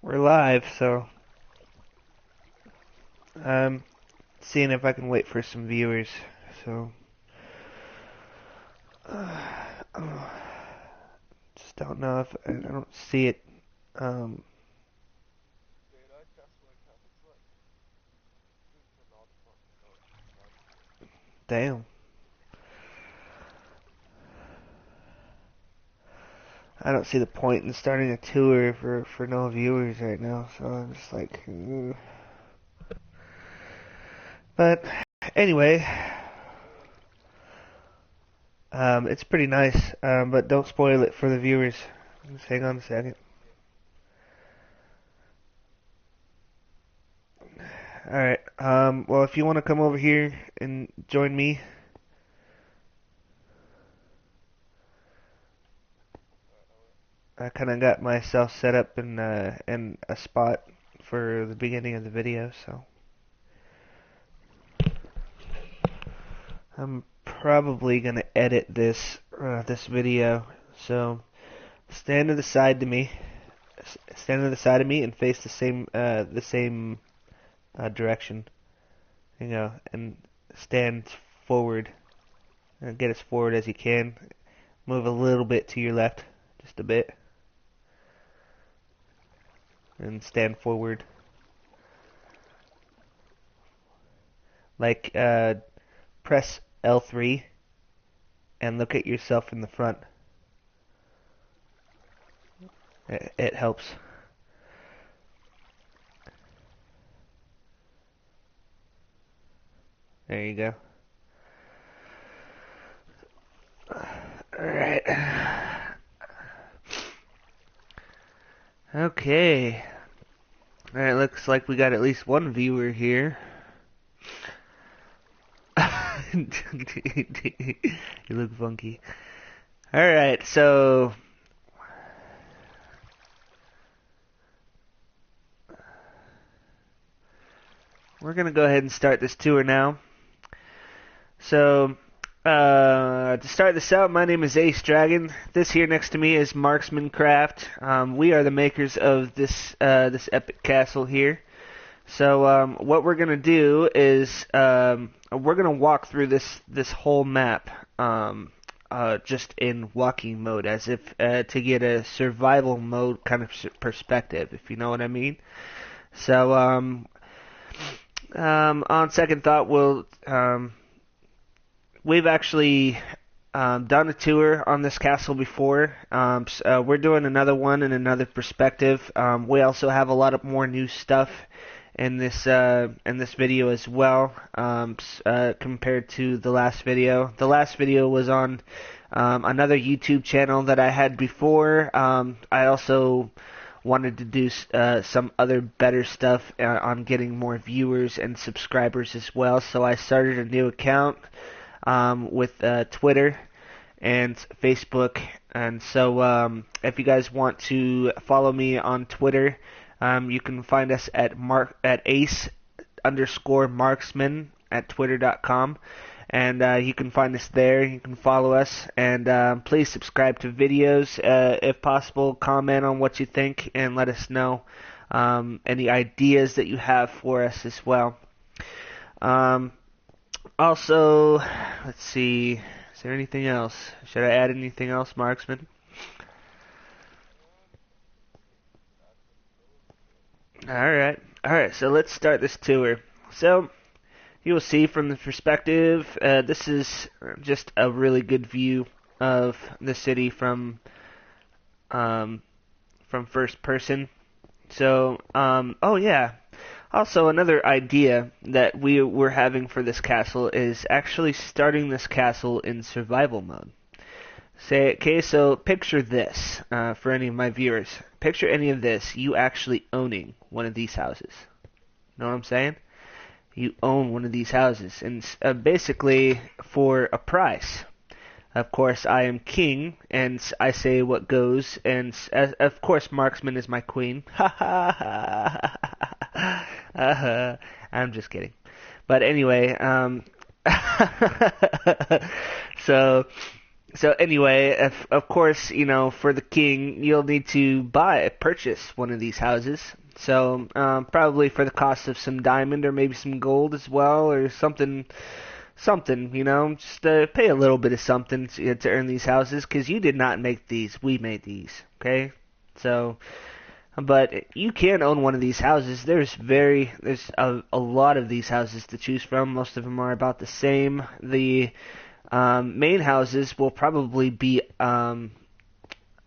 We're live, so I'm seeing if I can wait for some viewers. So, uh, just don't know if I don't see it. Um, Damn. I don't see the point in starting a tour for no viewers right now. So I'm just like, but anyway, it's pretty nice. But don't spoil it for the viewers. Just hang on a second. All right. Well, if you want to come over here and join me, I kind of got myself set up in a spot for the beginning of the video, so I'm probably gonna edit this video. So stand to the side to me, stand to the side of me, and face the same direction, and stand forward, and get as forward as you can. Move a little bit to your left, just a bit, and stand forward. Like press L3 and look at yourself in the front. It helps. There you go. Alright. Okay. Alright, looks like we got at least one viewer here. You look funky. Alright, so we're gonna go ahead and start this tour now. So, to start this out, my name is Ace Dragon. This here next to me is Marksman Craft. We are the makers of this epic castle here. So, what we're gonna do is we're gonna walk through this whole map, just in walking mode, as if to get a survival mode kind of perspective, if you know what I mean. So, on second thought, we've actually done a tour on this castle before. So we're doing another one in another perspective. We also have a lot of more new stuff in this video as well, compared to the last video. The last video was on another YouTube channel that I had before. I also wanted to do some other better stuff on getting more viewers and subscribers as well. So I started a new account with Twitter and Facebook. And so if you guys want to follow me on Twitter, you can find us at ace_marksman at twitter.com. And you can find us there. You can follow us. And please subscribe to videos. If possible, comment on what you think and let us know any ideas that you have for us as well. Also, let's see. Is there anything else? Should I add anything else, Marksman? Alright, so let's start this tour. So, you will see from the perspective, this is just a really good view of the city from first person. So, oh yeah. Also, another idea that we were having for this castle is actually starting this castle in survival mode. Okay, so picture this, for any of my viewers. Picture any of this, you actually owning one of these houses. Know what I'm saying? You own one of these houses, and basically for a price. Of course, I am king, and I say what goes, and of course, Marksman is my queen. Ha ha ha ha. I'm just kidding. But anyway, so So anyway, of course, for the king, you'll need to purchase one of these houses. So probably for the cost of some diamond or maybe some gold as well, or something, just pay a little bit of something to earn these houses, because you did not make these, we made these, okay? So, but you can own one of these houses. There's a lot of these houses to choose from. Most of them are about the same. The main houses will probably be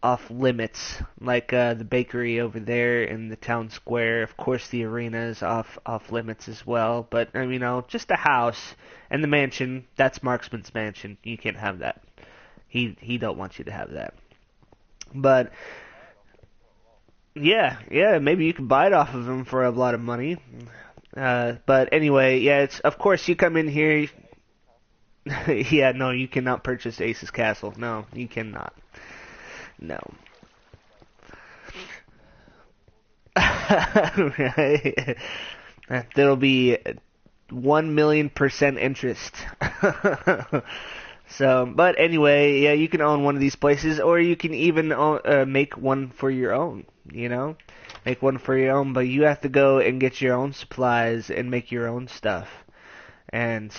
off limits, like the bakery over there in the town square. Of course, the arena is off limits as well. But just a house and the mansion. That's Marksman's mansion. You can't have that. He don't want you to have that. But yeah, maybe you can buy it off of him for a lot of money. But anyway, yeah, it's of course you come in here. Yeah, no, you cannot purchase Ace's Castle. No, you cannot. No. Right. There'll be 1,000,000% interest. So, but anyway, yeah, you can own one of these places, or you can even make one for your own. Make one for your own, but you have to go and get your own supplies and make your own stuff. And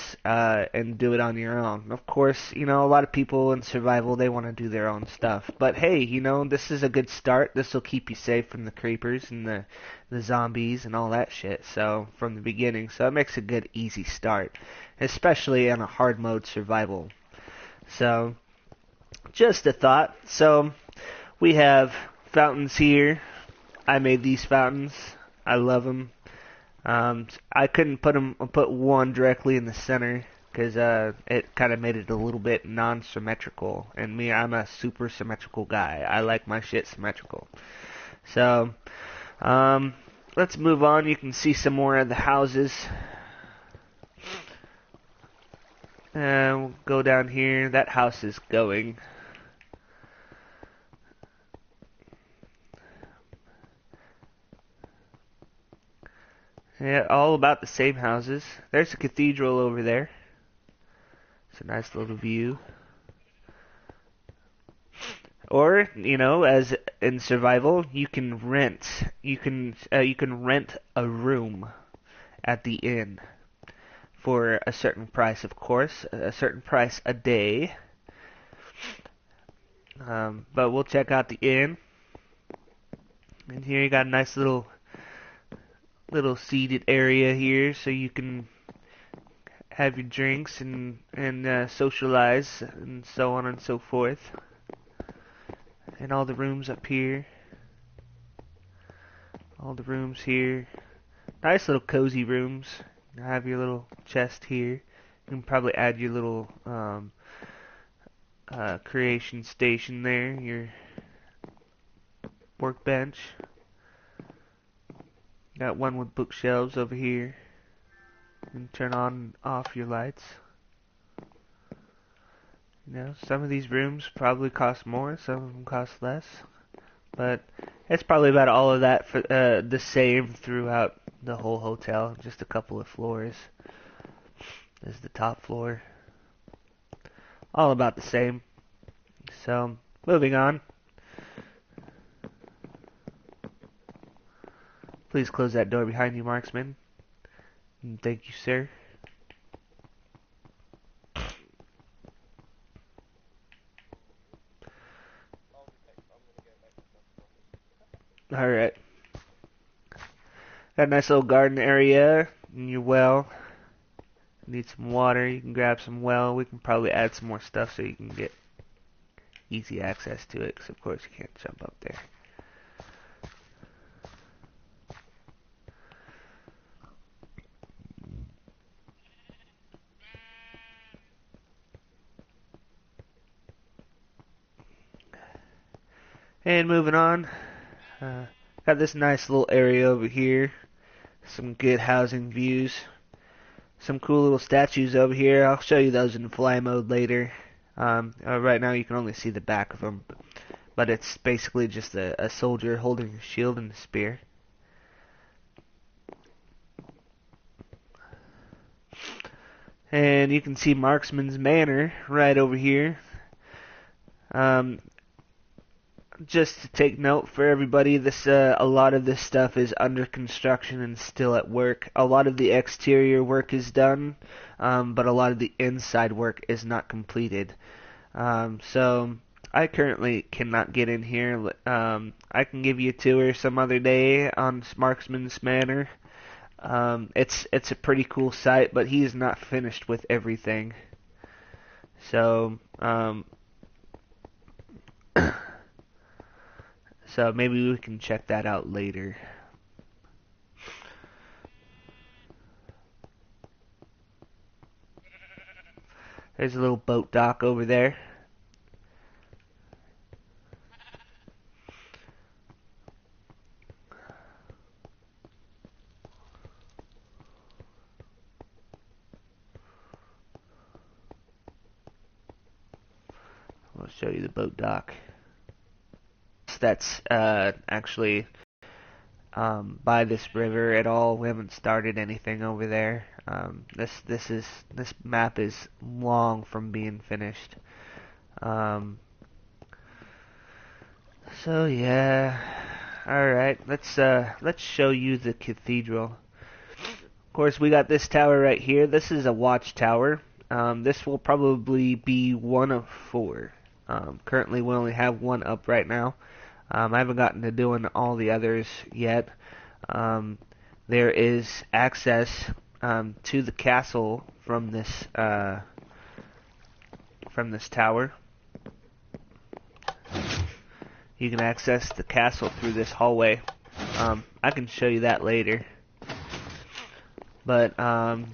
do it on your own. Of course, a lot of people in survival, they want to do their own stuff. But hey, this is a good start. This will keep you safe from the creepers and the zombies and all that shit. So from the beginning, so it makes a good easy start, especially on a hard mode survival. So just a thought. So we have fountains here. I made these fountains. I love them. I couldn't put one directly in the center because it kind of made it a little bit non-symmetrical. And me, I'm a super symmetrical guy. I like my shit symmetrical. So, let's move on. You can see some more of the houses. We'll go down here. That house is going. Yeah, all about the same houses. There's a cathedral over there. It's a nice little view. Or, as in survival, you can rent. You can rent a room at the inn for a certain price, of course, a certain price a day. But we'll check out the inn. And here you got a nice little seated area here, so you can have your drinks and socialize and so on and so forth. And all the rooms up here. All the rooms here. Nice little cozy rooms. You have your little chest here. You can probably add your little creation station there. Your workbench. Got one with bookshelves over here. You can turn on and off your lights. Some of these rooms probably cost more, some of them cost less. But it's probably about all of that for the same throughout the whole hotel. Just a couple of floors. This is the top floor. All about the same. So, moving on. Please close that door behind you, Marksman. And thank you, sir. Alright. Got a nice little garden area in your well. Need some water, you can grab some well. We can probably add some more stuff so you can get easy access to it, because of course you can't jump up there. And moving on, got this nice little area over here. Some good housing views. Some cool little statues over here. I'll show you those in fly mode later. Right now you can only see the back of them, but it's basically just a soldier holding a shield and a spear. And you can see Marksman's Manor right over here. Um, just to take note for everybody, this a lot of this stuff is under construction and still at work. A lot of the exterior work is done, but a lot of the inside work is not completed. So I currently cannot get in here. I can give you a tour some other day on Marksman's Manor. It's a pretty cool site, but he is not finished with everything. So so maybe we can check that out later. There's a little boat dock over there. I'll show you the boat dock. That's actually by this river at all. We haven't started anything over there. This map is long from being finished. So yeah, all right. Let's show you the cathedral. Of course, we got this tower right here. This is a watchtower. This will probably be one of four. Currently, we only have one up right now. I haven't gotten to doing all the others yet. There is access to the castle from this tower. You can access the castle through this hallway. I can show you that later. But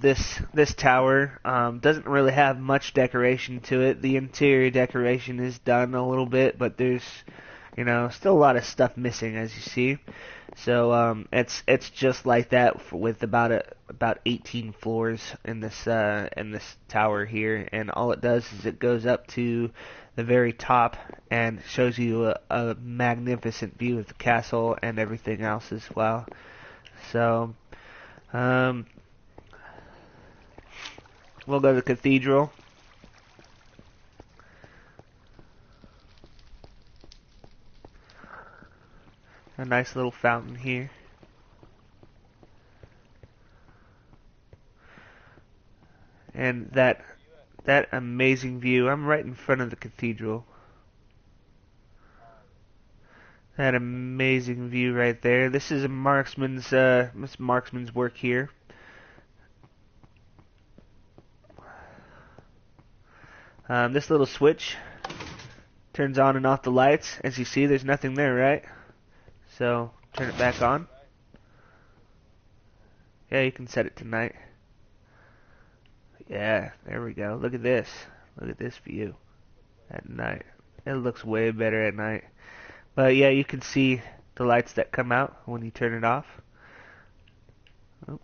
this tower doesn't really have much decoration to it. The interior decoration is done a little bit, but there's still a lot of stuff missing, as you see. So it's just like that with about 18 floors in this tower here, and all it does is it goes up to the very top and shows you a magnificent view of the castle and everything else as well. So we'll go to the cathedral. A nice little fountain here. And that amazing view. I'm right in front of the cathedral. That amazing view right there. This is a marksman's work here. This little switch turns on and off the lights. As you see, there's nothing there, right? So turn it back on. Yeah, you can set it to night. Yeah, there we go. Look at this. Look at this view at night. It looks way better at night. But yeah, you can see the lights that come out when you turn it off. Oh,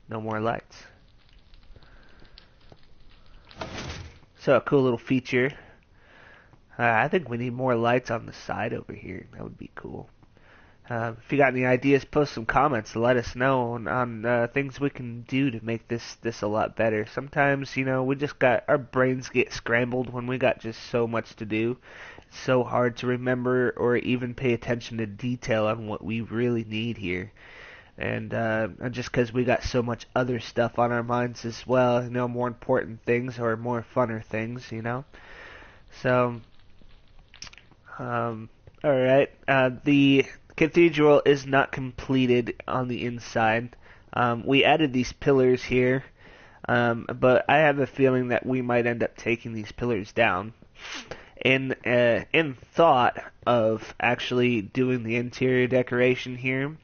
no more lights. So a cool little feature. I think we need more lights on the side over here. That would be cool. If you got any ideas, post some comments to let us know on things we can do to make this a lot better. Sometimes, we just got our brains get scrambled when we got just so much to do. It's so hard to remember or even pay attention to detail on what we really need here. And just because we got so much other stuff on our minds as well, more important things or more funner things, So, alright, the cathedral is not completed on the inside. We added these pillars here, but I have a feeling that we might end up taking these pillars down. In thought of actually doing the interior decoration here,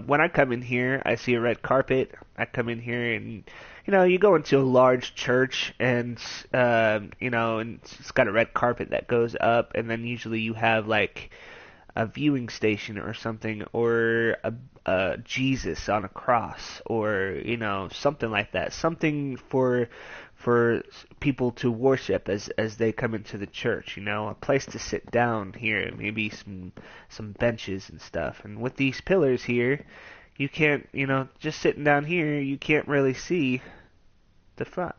when I come in here, I see a red carpet. I come in here and, you go into a large church and, and it's got a red carpet that goes up, and then usually you have like a viewing station or something, or a Jesus on a cross, or something like that, something for people to worship as they come into the church, a place to sit down here, maybe some benches and stuff. And with these pillars here, you can't, just sitting down here, you can't really see the front.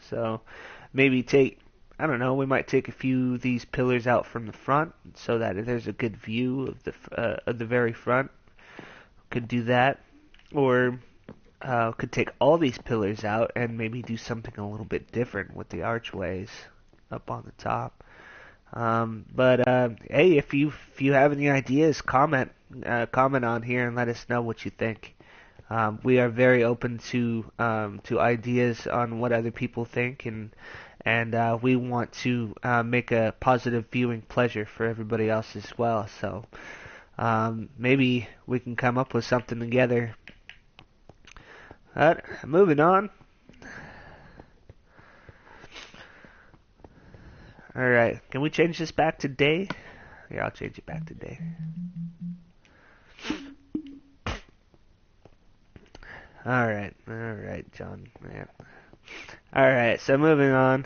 So maybe take I don't know, we might take a few of these pillars out from the front so that there's a good view of the very front. Could do that, or could take all these pillars out and maybe do something a little bit different with the archways up on the top. But hey, if you have any ideas, comment on here and let us know what you think. We are very open to ideas on what other people think, and we want to make a positive viewing pleasure for everybody else as well. So maybe we can come up with something together. Moving on. Alright, can we change this back to day? Yeah, I'll change it back to day. Alright, John. Man. Alright, so moving on.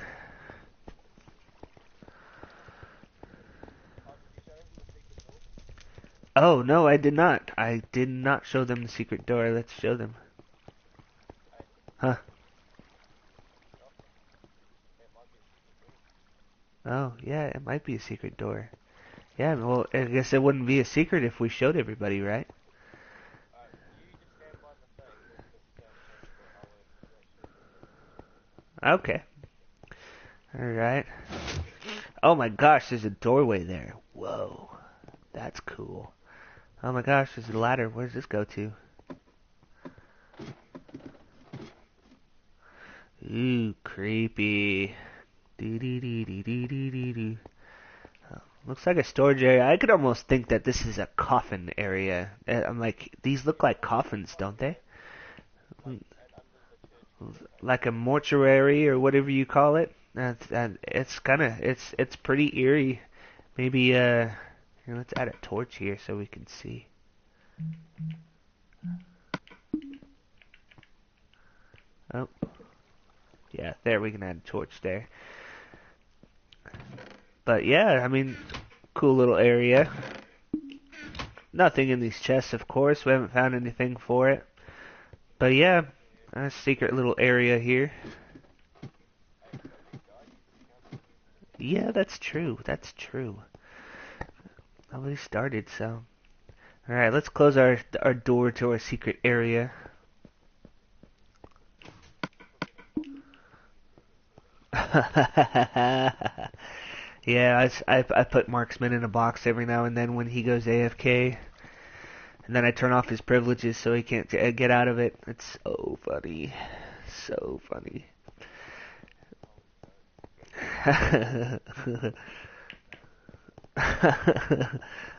Oh, no, I did not. I did not show them the secret door. Let's show them. Huh? Oh, yeah, it might be a secret door. Yeah, well, I guess it wouldn't be a secret if we showed everybody, right? Okay. Alright. Oh my gosh, there's a doorway there. Whoa. That's cool. Oh my gosh, there's a ladder. Where does this go to? Ooh, creepy. Doo doo doo doo doo doo doo doo. Looks like a storage area. I could almost think that this is a coffin area. I'm like, these look like coffins, don't they? Like a mortuary or whatever you call it. It's pretty eerie. Maybe here, let's add a torch here so we can see. Oh, yeah, there we can add a torch there. But yeah, I mean, cool little area. Nothing in these chests, of course. We haven't found anything for it. But yeah, a secret little area here. Yeah, that's true. That's true. Nobody started, so. Alright, let's close our door to our secret area. Yeah, I put Marksman in a box every now and then when he goes AFK. And then I turn off his privileges so he can't get out of it. It's so funny. So funny.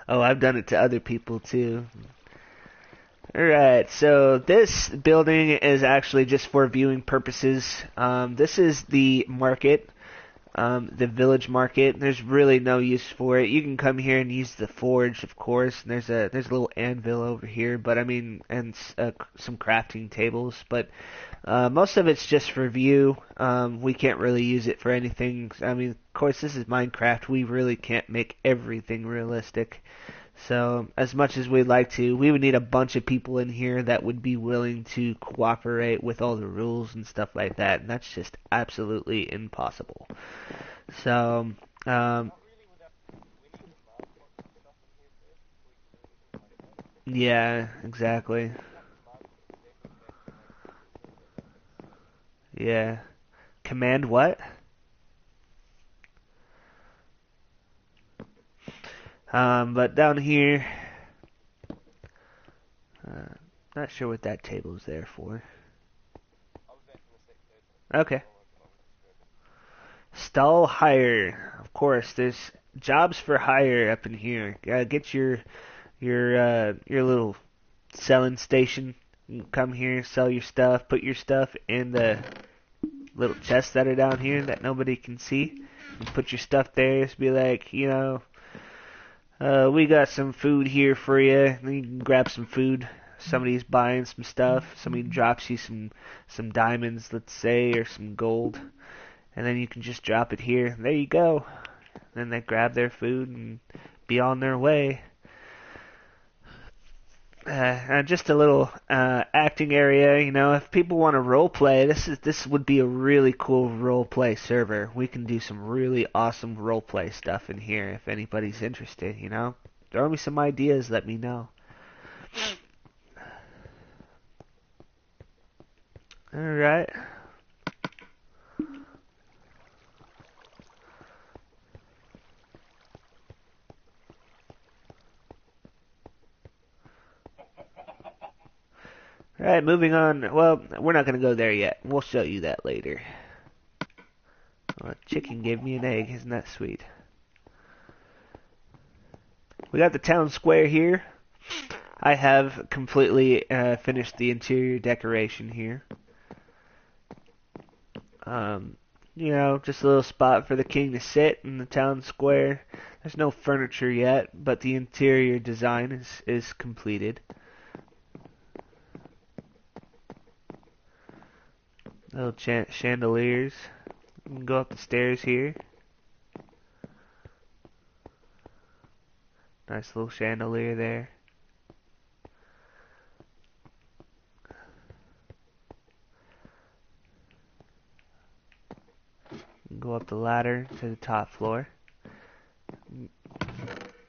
Oh, I've done it to other people too. Alright, so this building is actually just for viewing purposes. This is the market, the village market. There's really no use for it. You can come here and use the forge, of course. And there's a little anvil over here, but I mean, and some crafting tables. But most of it's just for view. We can't really use it for anything. I mean, of course, this is Minecraft. We really can't make everything realistic. So, as much as we'd like to, we would need a bunch of people in here that would be willing to cooperate with all the rules and stuff like that, and that's just absolutely impossible. So, yeah, exactly. Yeah. Command what? But down here, uh, not sure what that table is there for. Okay. Stall hire. Of course, there's jobs for hire up in here. Get your little selling station. You can come here, sell your stuff, put your stuff in the little chests that are down here that nobody can see. You put your stuff there. Just be like, we got some food here for you. And you can grab some food. Somebody's buying some stuff. Somebody drops you some diamonds, let's say, or some gold, and then you can just drop it here. There you go. Then they grab their food and be on their way. just a little acting area. You know, if people want to role play, this would be a really cool role play server. We can do some really awesome role play stuff in here if anybody's interested. You know, throw me some ideas. Let me know. All right. All right, moving on. Well, we're not going to go there yet. We'll show you that later. Oh, a chicken gave me an egg. Isn't that sweet? We got the town square here. I have completely finished the interior decoration here. You know, just a little spot for the king to sit in the town square. There's no furniture yet, but the interior design is completed. Little chandeliers. You can go up the stairs here. Nice little chandelier there. Go up the ladder to the top floor.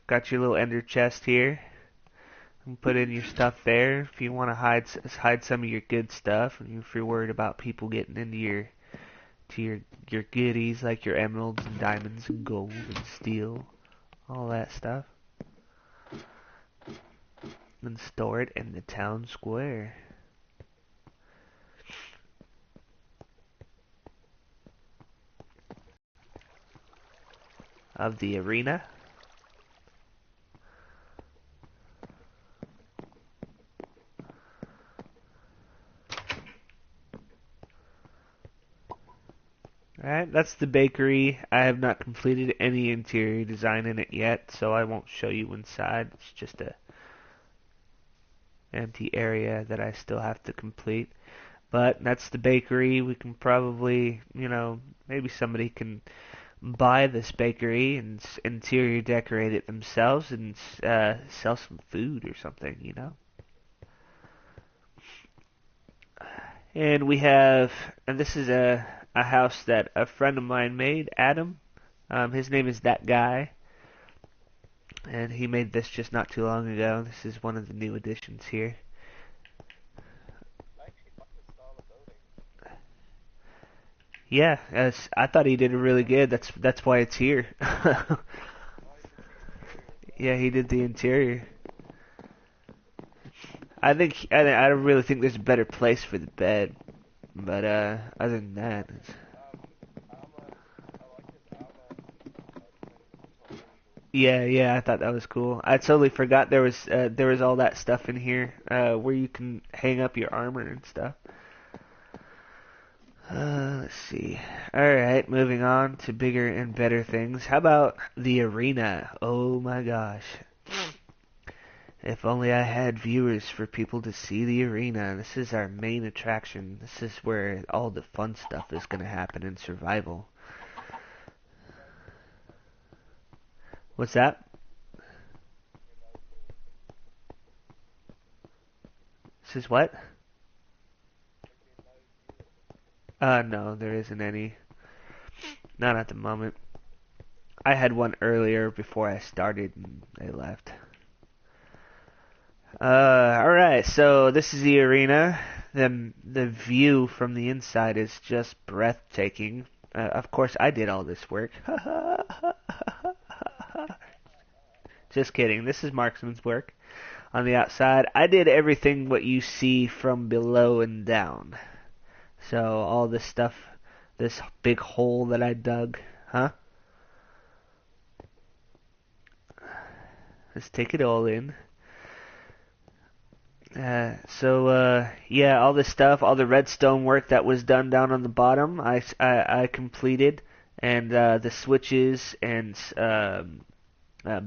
Got your little ender chest here. And put in your stuff there if you want to hide some of your good stuff. And if you're worried about people getting into your goodies like your emeralds and diamonds and gold and steel, all that stuff. And store it in the town square. Of the arena. Alright, that's the bakery. I have not completed any interior design in it yet, so I won't show you inside. It's just a empty area that I still have to complete. But that's the bakery. We can probably, you know, maybe somebody can buy this bakery and interior decorate it themselves and sell some food or something, you know. And we have, and this is a house that a friend of mine made, Adam. His name is That Guy. And he made this just not too long ago. This is one of the new additions here. Yeah, I thought he did it really good. That's why it's here. Yeah, he did the interior. I don't really think there's a better place for the bed, but other than that, yeah, I thought that was cool. I totally forgot there was all that stuff in here where you can hang up your armor and stuff. Let's see. Alright, moving on to bigger and better things. How about the arena? Oh my gosh. If only I had viewers for people to see the arena. This is our main attraction. This is where all the fun stuff is going to happen in survival. What's that? This is what? No, there isn't any. Not at the moment. I had one earlier before I started and they left. Alright, so this is the arena. The view from the inside is just breathtaking. Of course, I did all this work. Just kidding. This is Marksman's work. On the outside, I did everything what you see from below and down. So all this stuff, this big hole that I dug, huh? Let's take it all in. Yeah, all this stuff, all the redstone work that was done down on the bottom, I completed, and the switches and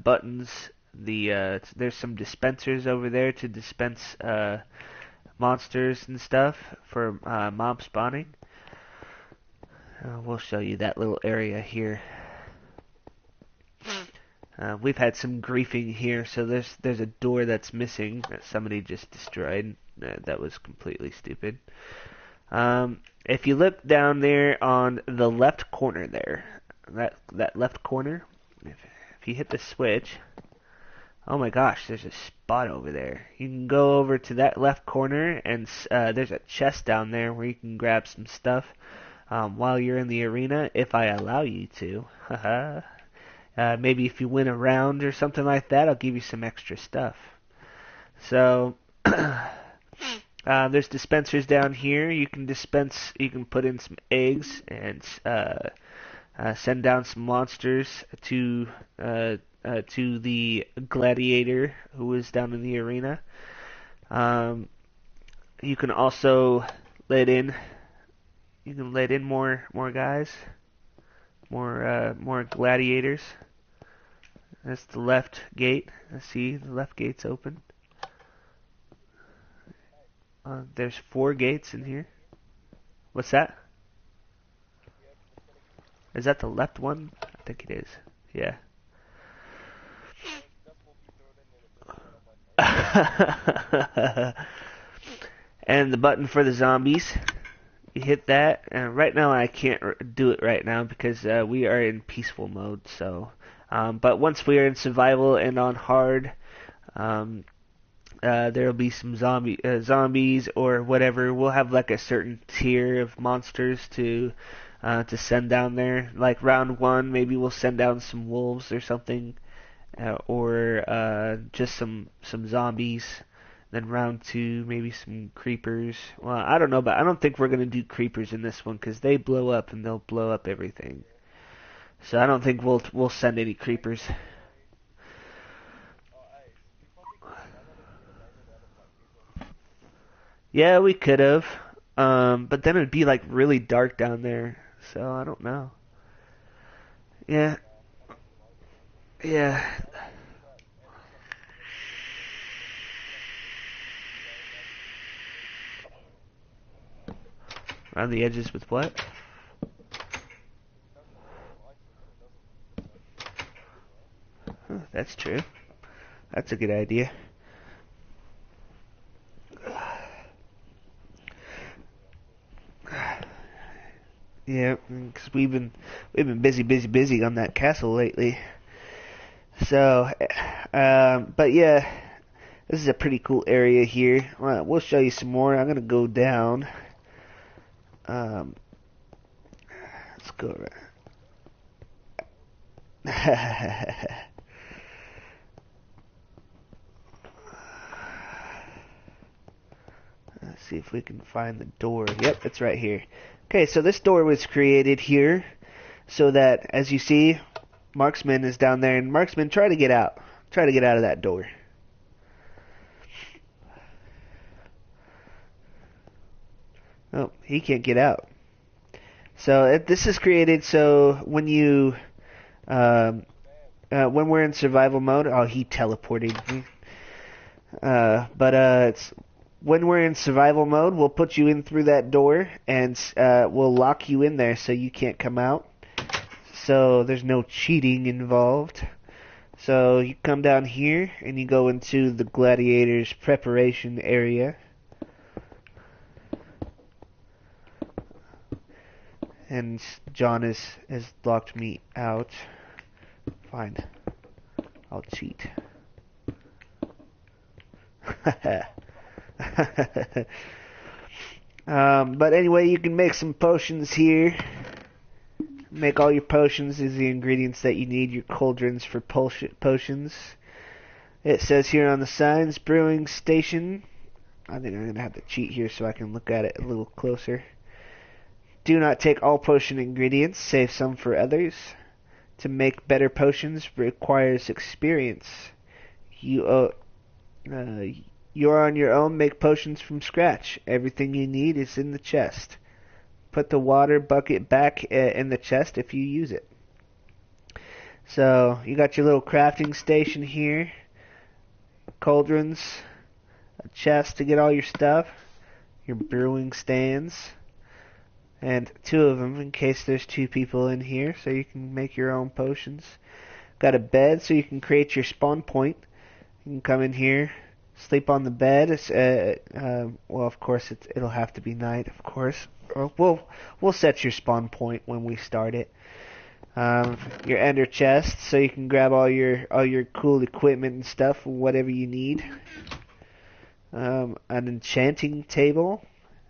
buttons. There's some dispensers over there to dispense monsters and stuff for mob spawning. We'll show you that little area here. We've had some griefing here, so there's a door that's missing that somebody just destroyed. That was completely stupid. If you look down there on the left corner there, that left corner, if you hit the switch, oh my gosh, there's a spot over there. You can go over to that left corner, and there's a chest down there where you can grab some stuff while you're in the arena, if I allow you to. Haha. Maybe if you win a round or something like that, I'll give you some extra stuff. So, there's dispensers down here. You can put in some eggs and send down some monsters to the gladiator who is down in the arena. You can also let in more guys, more gladiators. That's the left gate. See, the left gate's open. There's 4 gates in here. What's that? Is that the left one? I think it is. Yeah. And the button for the zombies. You hit that, and right now I can't do it right now because we are in peaceful mode. So, but once we are in survival and on hard, there'll be some zombies or whatever. We'll have like a certain tier of monsters to send down there. Like round 1, maybe we'll send down some wolves or something, or just some zombies. Then round 2, maybe some creepers. Well, I don't know, but I don't think we're gonna do creepers in this one because they blow up and they'll blow up everything. So I don't think we'll send any creepers. Yeah, we could have, but then it'd be like really dark down there. So I don't know. Yeah, yeah. Around the edges with what? Huh, that's true. That's a good idea. Yeah, because we've been busy on that castle lately. So, but yeah, this is a pretty cool area here. We'll show you some more. I'm gonna go down. Um, let's go. Let's see if we can find the door. Yep, it's right here. Okay, so this door was created here so that, as you see, Marksman is down there, and Marksman, try to get out. Try to get out of that door. Oh, he can't get out. So this is created so when when we're in survival mode. Oh, he teleported me. But it's when we're in survival mode, we'll put you in through that door, and we'll lock you in there so you can't come out. So there's no cheating involved. So you come down here, and you go into the gladiators preparation area. And John has locked me out. Fine. I'll cheat. But anyway, you can make some potions here. Make all your potions. Is the ingredients that you need. Your cauldrons for potions. It says here on the signs, brewing station. I think I'm going to have to cheat here so I can look at it a little closer. Do not take all potion ingredients. Save some for others. To make better potions requires experience. You're on your own. Make potions from scratch. Everything you need is in the chest. Put the water bucket back in the chest if you use it. So you got your little crafting station here. Cauldrons. A chest to get all your stuff. Your brewing stands. And 2 of them in case there's 2 people in here, so you can make your own potions. Got a bed so you can create your spawn point. You can come in here, sleep on the bed. Well, of course, it'll have to be night, of course. We'll set your spawn point when we start it. Your ender chest, so you can grab all your cool equipment and stuff, whatever you need. An enchanting table,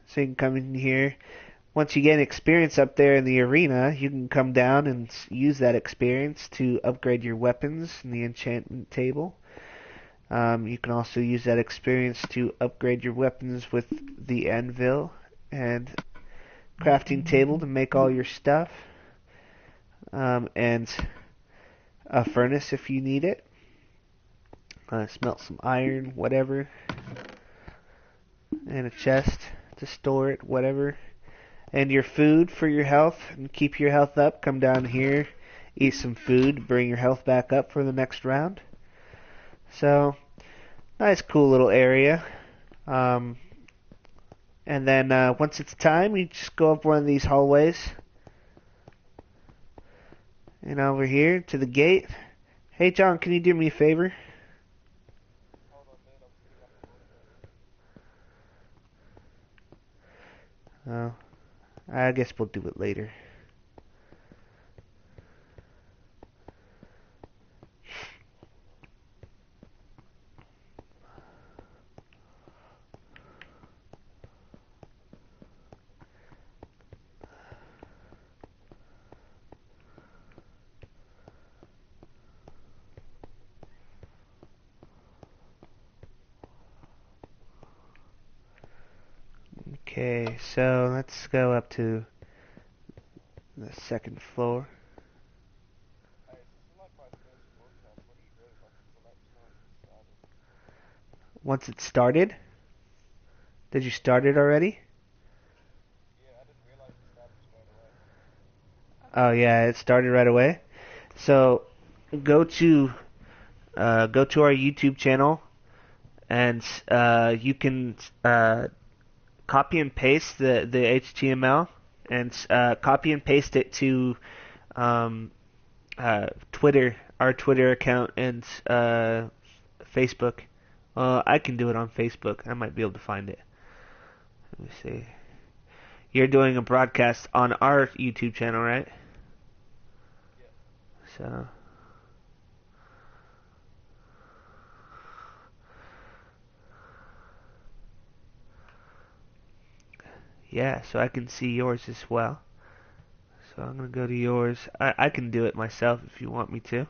so you can come in here. Once you get experience up there in the arena, you can come down and use that experience to upgrade your weapons in the enchantment table. You can also use that experience to upgrade your weapons with the anvil and crafting table to make all your stuff. And a furnace if you need it. Smelt some iron, whatever. And a chest to store it, whatever. And your food for your health, and keep your health up. Come down here, eat some food, bring your health back up for the next round. So, nice cool little area. And then once it's time, you just go up one of these hallways. And over here to the gate. Hey John, can you do me a favor? Oh, I guess we'll do it later. Okay, so let's go up to the second floor. Once it started? Did you start it already? Oh yeah, it started right away. So go to our YouTube channel, and you can copy and paste the HTML and copy and paste it to Twitter, our Twitter account, and Facebook. I can do it on Facebook. I might be able to find it. Let me see. You're doing a broadcast on our YouTube channel, right? So. Yeah, so I can see yours as well. So I'm going to go to yours. I can do it myself if you want me to.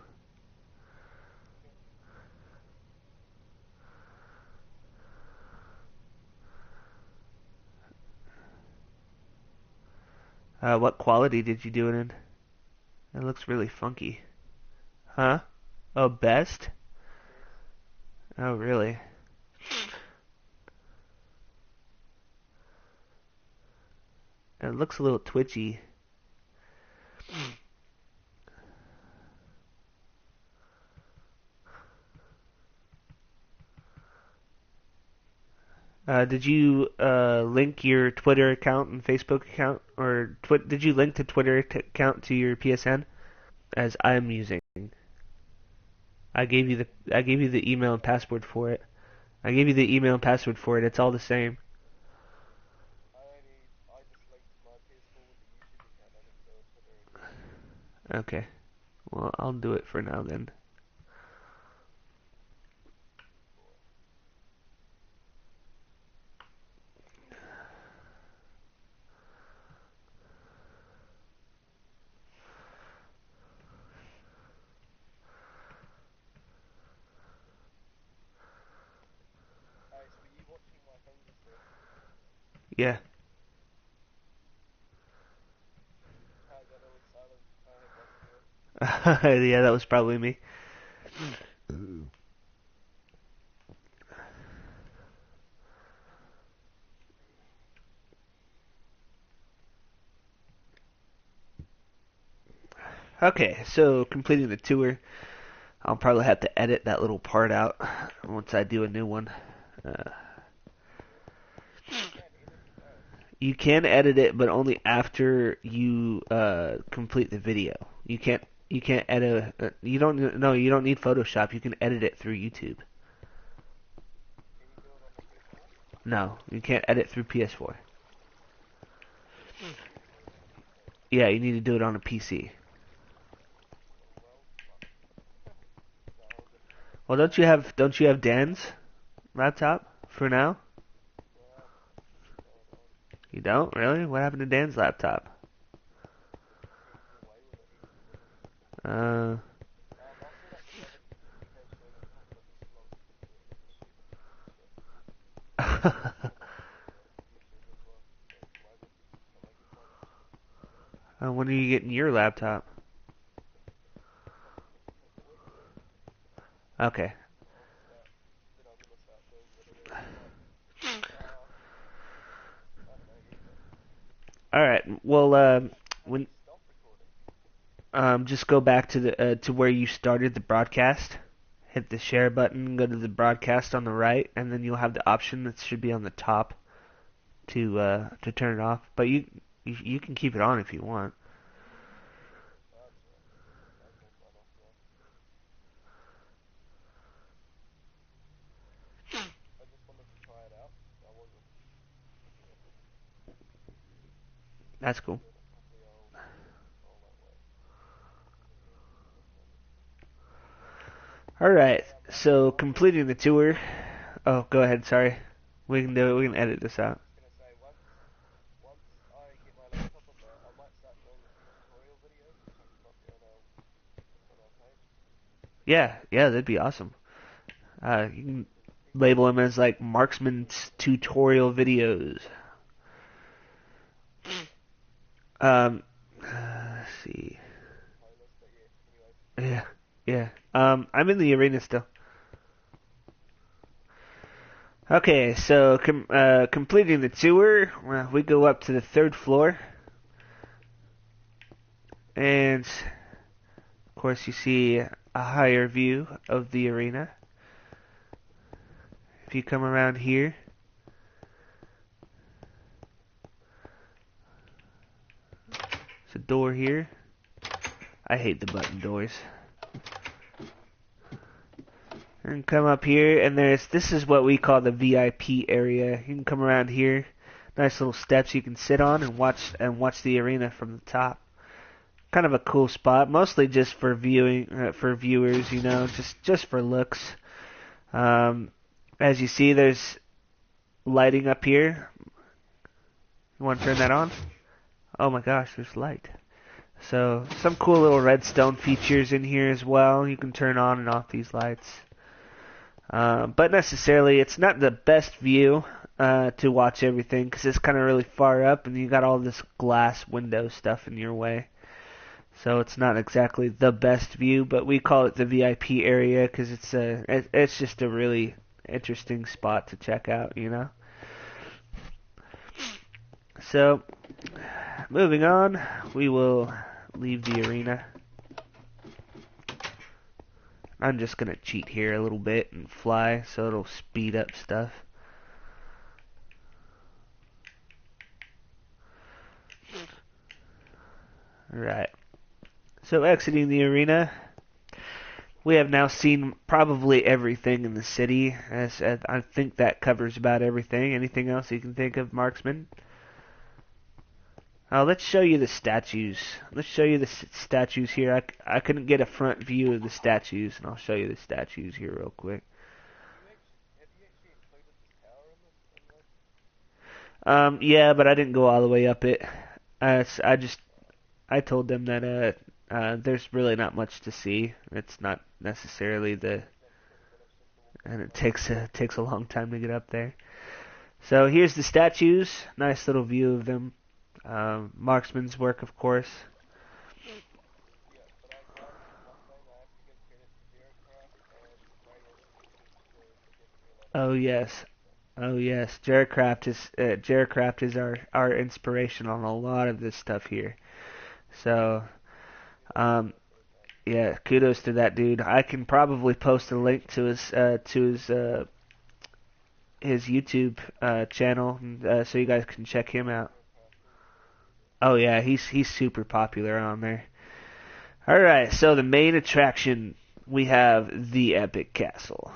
What quality did you do it in? It looks really funky. Huh? Oh, best? Oh, really? It looks a little twitchy. Did you link your Twitter account and Facebook account, or did you link the Twitter account to your PSN? As I'm using, I gave you the email and password for it. I gave you the email and password for it. It's all the same. Okay. Well, I'll do it for now then. Yeah. Yeah, that was probably me. Okay, so completing the tour. I'll probably have to edit that little part out once I do a new one. Uh, you can edit it, but only after you complete the video. You You can't edit. You don't. No, you don't need Photoshop. You can edit it through YouTube. No, you can't edit through PS4. Yeah, you need to do it on a PC. Well, don't you have Dan's laptop for now? You don't really? What happened to Dan's laptop? Uh. When are you getting your laptop? Okay. All right. Well, when just go back to the to where you started the broadcast. Hit the share button. Go to the broadcast on the right, and then you'll have the option that should be on the top to turn it off. But you can keep it on if you want. That's cool. All right. So completing the tour. Oh, go ahead. Sorry. We can do it. We can edit this out. Yeah, yeah, that'd be awesome. You can label them as like marksman's tutorial videos. Let's see. Yeah, yeah. I'm in the arena still. Okay, so completing the tour, we go up to the third floor, and of course you see a higher view of the arena. If you come around here, there's a door here. I hate the button doors. And come up here, and this is what we call the VIP area. You can come around here, nice little steps you can sit on and watch the arena from the top. Kind of a cool spot, mostly just for for viewers, just for looks. As you see, there's lighting up here. You want to turn that on? Oh my gosh, there's light. So some cool little redstone features in here as well. You can turn on and off these lights. But necessarily, it's not the best view to watch everything because it's kind of really far up and you got all this glass window stuff in your way. So it's not exactly the best view, but we call it the VIP area because it's just a really interesting spot to check out, So, moving on, we will leave the arena. I'm just going to cheat here a little bit and fly so it'll speed up stuff. Alright. So exiting the arena, we have now seen probably everything in the city. As I think that covers about everything. Anything else you can think of, Marksman? Let's show you the statues. Let's show you the statues here. I couldn't get a front view of the statues, and I'll show you the statues here real quick. Yeah, but I didn't go all the way up it. I told them that there's really not much to see. It's not necessarily and it takes a long time to get up there. So here's the statues. Nice little view of them. Marksman's work, of course. Oh yes, oh yes. Jarecraft is our inspiration on a lot of this stuff here. So, um, yeah, kudos to that dude. I can probably post a link to his YouTube channel so you guys can check him out. Oh yeah, he's super popular on there. Alright, so the main attraction, we have the Epic Castle.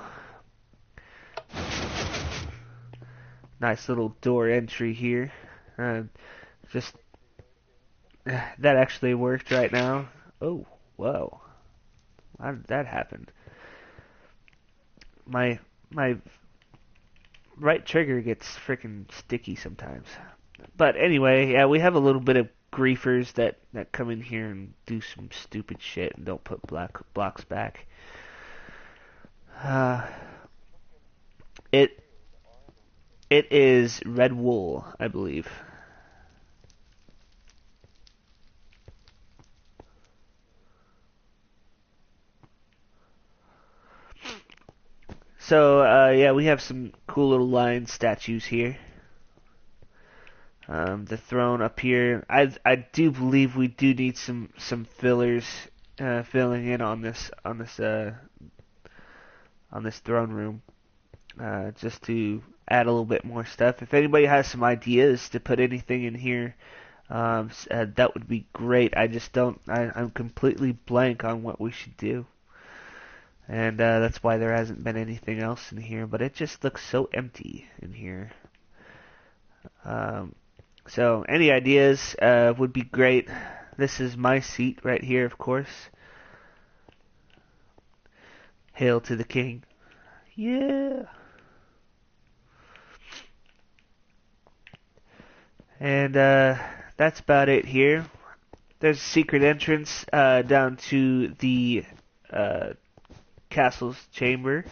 Nice little door entry here. Just that actually worked right now. Oh, whoa. How did that happen? My right trigger gets freaking sticky sometimes. But anyway, yeah, we have a little bit of griefers that come in here and do some stupid shit and don't put blocks back. Uh, it it is red wool, I believe. So yeah, we have some cool little lion statues here. The throne up here. I do believe we do need some fillers filling in on this throne room, just to add a little bit more stuff. If anybody has some ideas to put anything in here, that would be great. I just don't. I'm completely blank on what we should do, and that's why there hasn't been anything else in here. But it just looks so empty in here. Um, so any ideas would be great. This is my seat right here, of course. Hail to the king. Yeah. And that's about it here. There's a secret entrance down to the uh, castle's chamber.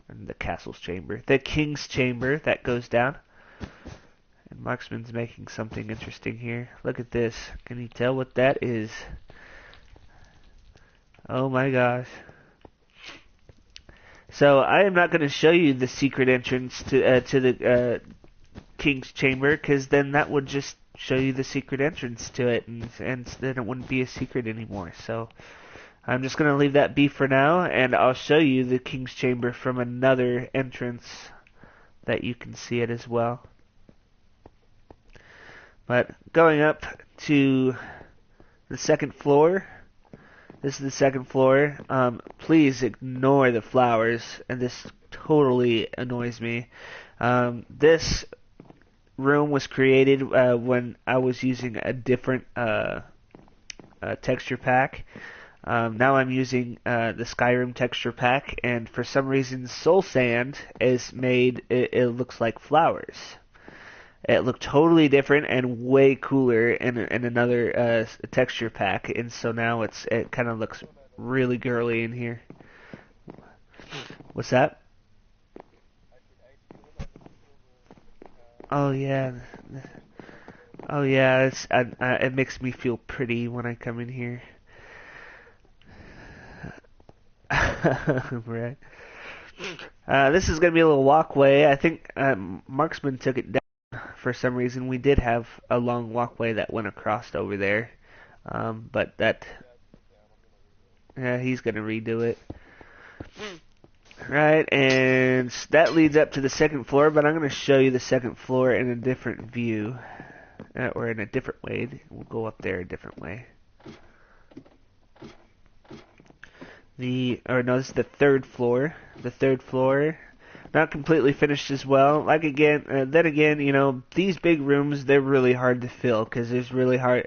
The castle's chamber. The king's chamber that goes down. And Marksman's making something interesting here. Look at this. Can you tell what that is? Oh my gosh. So I am not going to show you the secret entrance to the king's chamber, because then that would just show you the secret entrance to it, and then it wouldn't be a secret anymore. So I'm just going to leave that be for now, and I'll show you the king's chamber from another entrance that you can see it as well. But going up to the second floor, this is the second floor. Please ignore the flowers, and this totally annoys me. This room was created when I was using a different texture pack. Now I'm using the Skyrim texture pack, and for some reason Soul Sand is made, it looks like flowers. It looked totally different and way cooler in another texture pack, and so now it kind of looks really girly in here. What's that? Oh yeah, oh yeah. It makes me feel pretty when I come in here. Right. This is gonna be a little walkway. I think Marksman took it down for some reason. We did have a long walkway that went across over there, but that, yeah, he's gonna redo it. Right, and that leads up to the second floor, but I'm gonna show you the second floor in a different view, or in a different way. We'll go up there a different way. This is the third floor. The third floor, not completely finished as well. Like again, then again, these big rooms, they're really hard to fill because it's really hard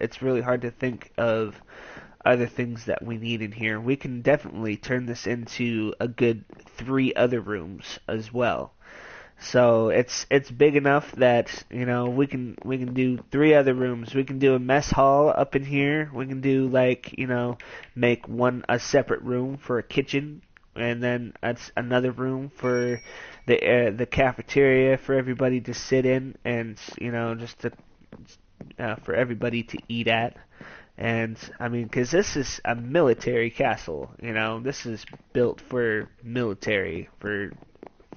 to think of other things that we need in here. We can definitely turn this into a good 3 other rooms as well. So it's big enough that we can do 3 other rooms. We can do a mess hall up in here. We can do make a separate room for a kitchen, and then that's another room for the cafeteria for everybody to sit in, and just to for everybody to eat at. And I mean, because this is a military castle, this is built for military, for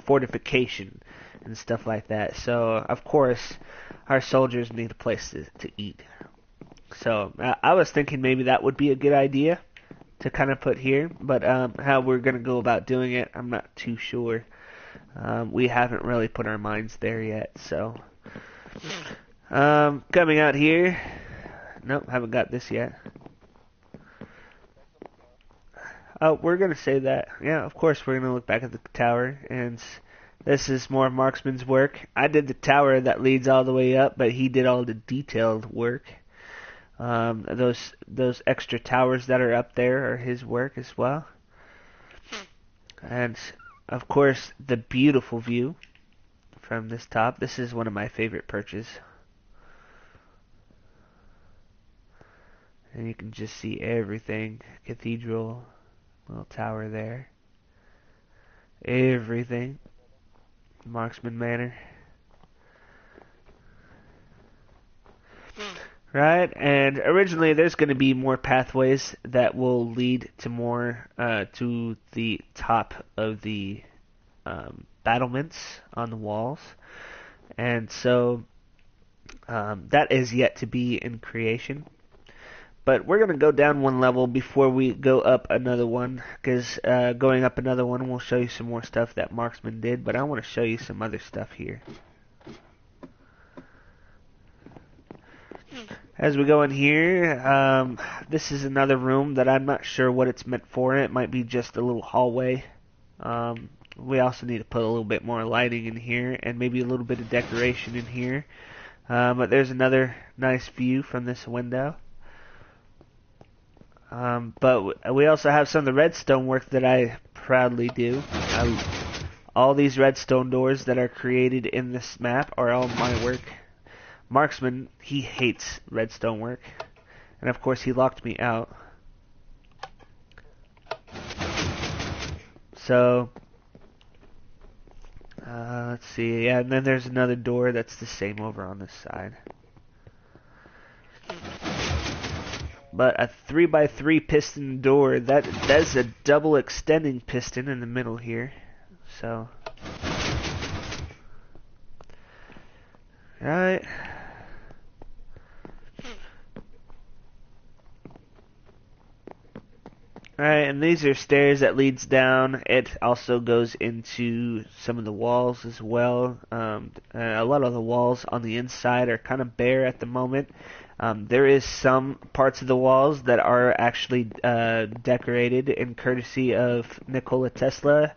fortification and stuff like that. So of course our soldiers need a place to eat. So I was thinking maybe that would be a good idea to kind of put here, but how we're going to go about doing it, I'm not too sure. We haven't really put our minds there yet. So coming out here, nope, haven't got this yet. We're gonna say that. Yeah, of course we're gonna look back at the tower, and this is more Marksman's work. I did the tower that leads all the way up, but he did all the detailed work. Those extra towers that are up there are his work as well. And of course, the beautiful view from this top. This is one of my favorite perches. And you can just see everything. Cathedral, little tower there. Everything. Marksman Manor. Right, and originally there's going to be more pathways that will lead to more to the top of the battlements on the walls, and so that is yet to be in creation. But we're going to go down one level before we go up another one, because going up another one will show you some more stuff that Marksman did, but I want to show you some other stuff here. As we go in here, this is another room that I'm not sure what it's meant for. It might be just a little hallway. We also need to put a little bit more lighting in here and maybe a little bit of decoration in here. But there's another nice view from this window. But we also have some of the redstone work that I proudly do. All these redstone doors that are created in this map are all my work. Marksman, he hates redstone work. And of course he locked me out. So, let's see. Yeah, and then there's another door that's the same over on this side. But a 3x3 piston door, that's a double extending piston in the middle here. So, right. Alright, and these are stairs that leads down. It also goes into some of the walls as well. A lot of the walls on the inside are kind of bare at the moment. There is some parts of the walls that are actually decorated in courtesy of Nikola Tesla.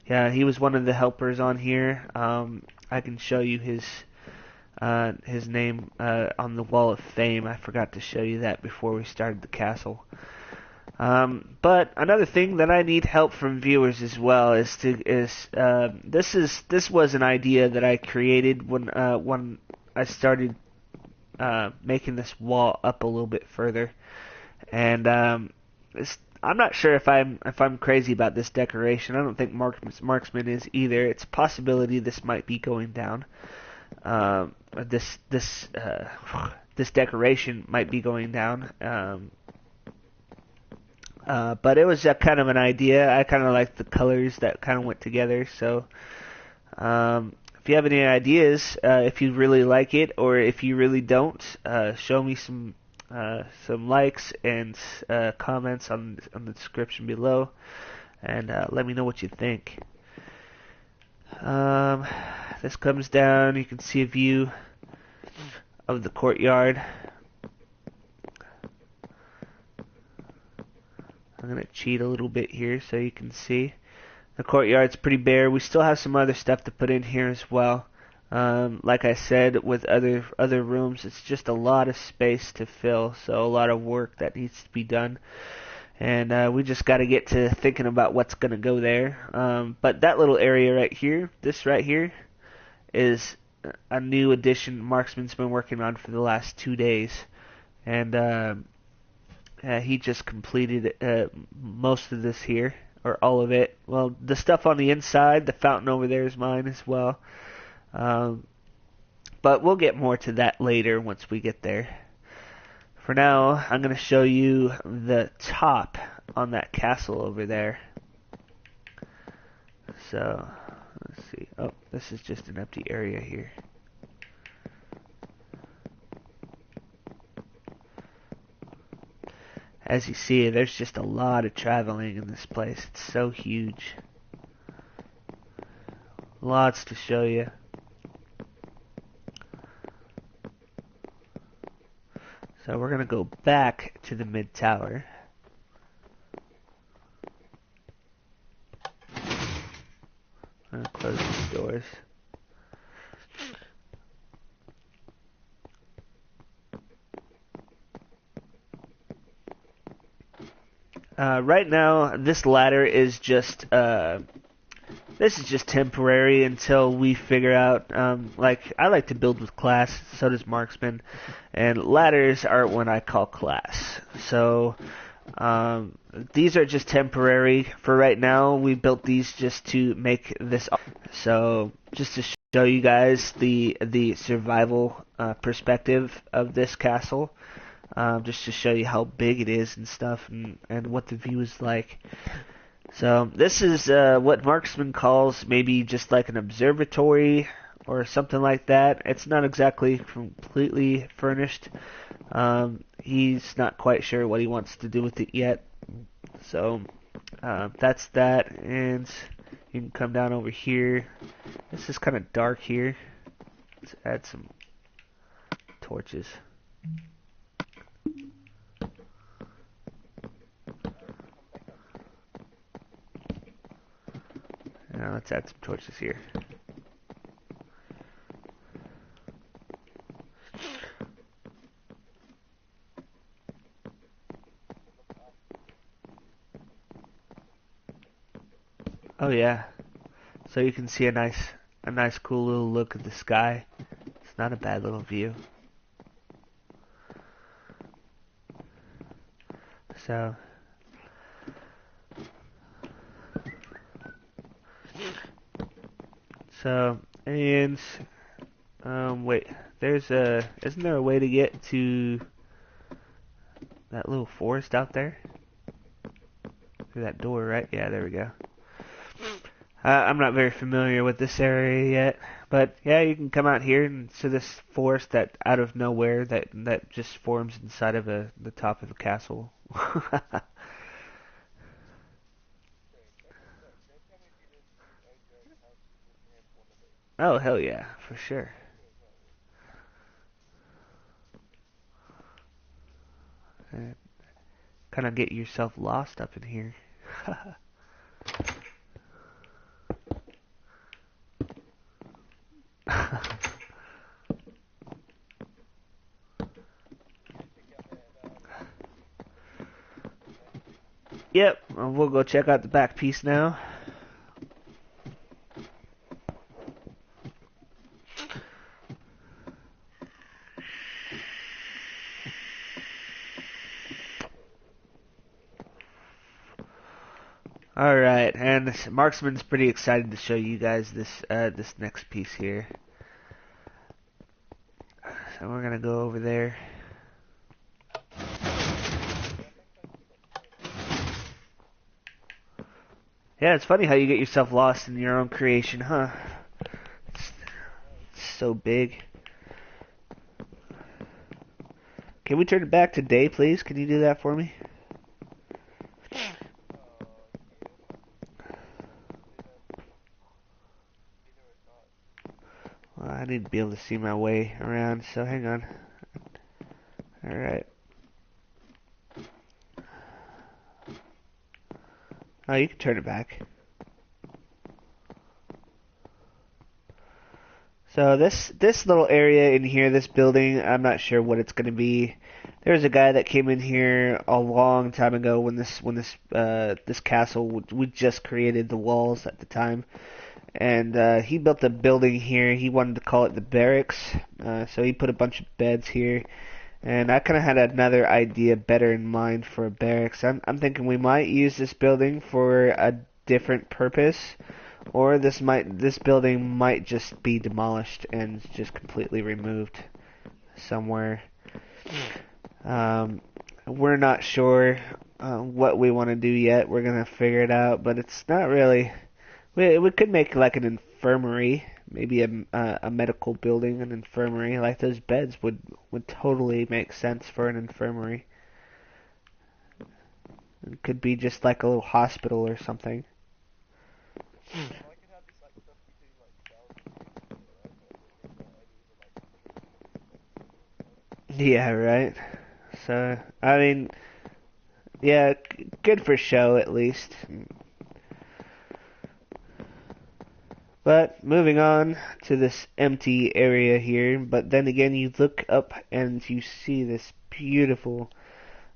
Yeah, he was one of the helpers on here. I can show you his name on the Wall of Fame. I forgot to show you that before we started the castle. But another thing that I need help from viewers as well is this was an idea that I created when I started making this wall up a little bit further, and I'm not sure if I'm crazy about this decoration. I don't think Marksman is either. It's a possibility this might be going down. This decoration might be going down. But it was kind of an idea. I kind of liked the colors that kind of went together. So, if you have any ideas, if you really like it or if you really don't, show me some likes and comments on the description below, and let me know what you think. This comes down. You can see a view of the courtyard. I'm going to cheat a little bit here so you can see. The courtyard's pretty bare. We still have some other stuff to put in here as well. Like I said, with other rooms, it's just a lot of space to fill, so a lot of work that needs to be done. And we just got to get to thinking about what's going to go there. But that little area right here, this right here, is a new addition Marksman's been working on for the last 2 days. And he just completed most of this here, or all of it. Well, the stuff on the inside, the fountain over there is mine as well. But we'll get more to that later once we get there. For now, I'm going to show you the top on that castle over there. So, let's see. Oh, this is just an empty area here. As you see, there's just a lot of traveling in this place. It's so huge. Lots to show you. So we're going to go back to the mid tower. Close these doors. Right now, this ladder is just this is just temporary until we figure out. Like I like to build with class, so does Marksman, and ladders are what I call class. So these are just temporary for right now. We built these just to make this. So just to show you guys the survival perspective of this castle. Just to show you how big it is and stuff, and what the view is like. So this is what Marksman calls maybe just like an observatory or something like that. It's not exactly completely furnished. He's not quite sure what he wants to do with it yet. So that's that, and you can come down over here. This is kind of dark here. Let's add some torches. Now let's add some torches here. Oh yeah, so you can see a nice cool little look at the sky. It's not a bad little view. So and wait, isn't there a way to get to that little forest out there? Through that door, right? Yeah, there we go. I'm not very familiar with this area yet, but yeah, you can come out here and see this forest that out of nowhere that just forms inside of the top of the castle. Oh hell yeah, for sure. Kind of get yourself lost up in here. Yep, we'll go check out the back piece now. Alright, and Marksman's pretty excited to show you guys this next piece here. So we're gonna go over there. Yeah, it's funny how you get yourself lost in your own creation, huh? It's so big. Can we turn it back to day, please? Can you do that for me? Well, I need to be able to see my way around, so hang on. Alright. Oh, you can turn it back. So this little area in here, this building, I'm not sure what it's going to be. There was a guy that came in here a long time ago when this castle, we just created the walls at the time, and he built a building here. He wanted to call it the barracks, so he put a bunch of beds here. And I kind of had another idea better in mind for a barracks. I'm thinking we might use this building for a different purpose, or this building might just be demolished and just completely removed somewhere. We're not sure what we want to do yet. We're gonna figure it out, but it's not really. We could make like an infirmary, maybe a medical building, an infirmary. Like those beds would totally make sense for an infirmary. It could be just like a little hospital or something. Yeah, right. So I mean, yeah, good for show at least. But moving on to this empty area here, but then again you look up and you see this beautiful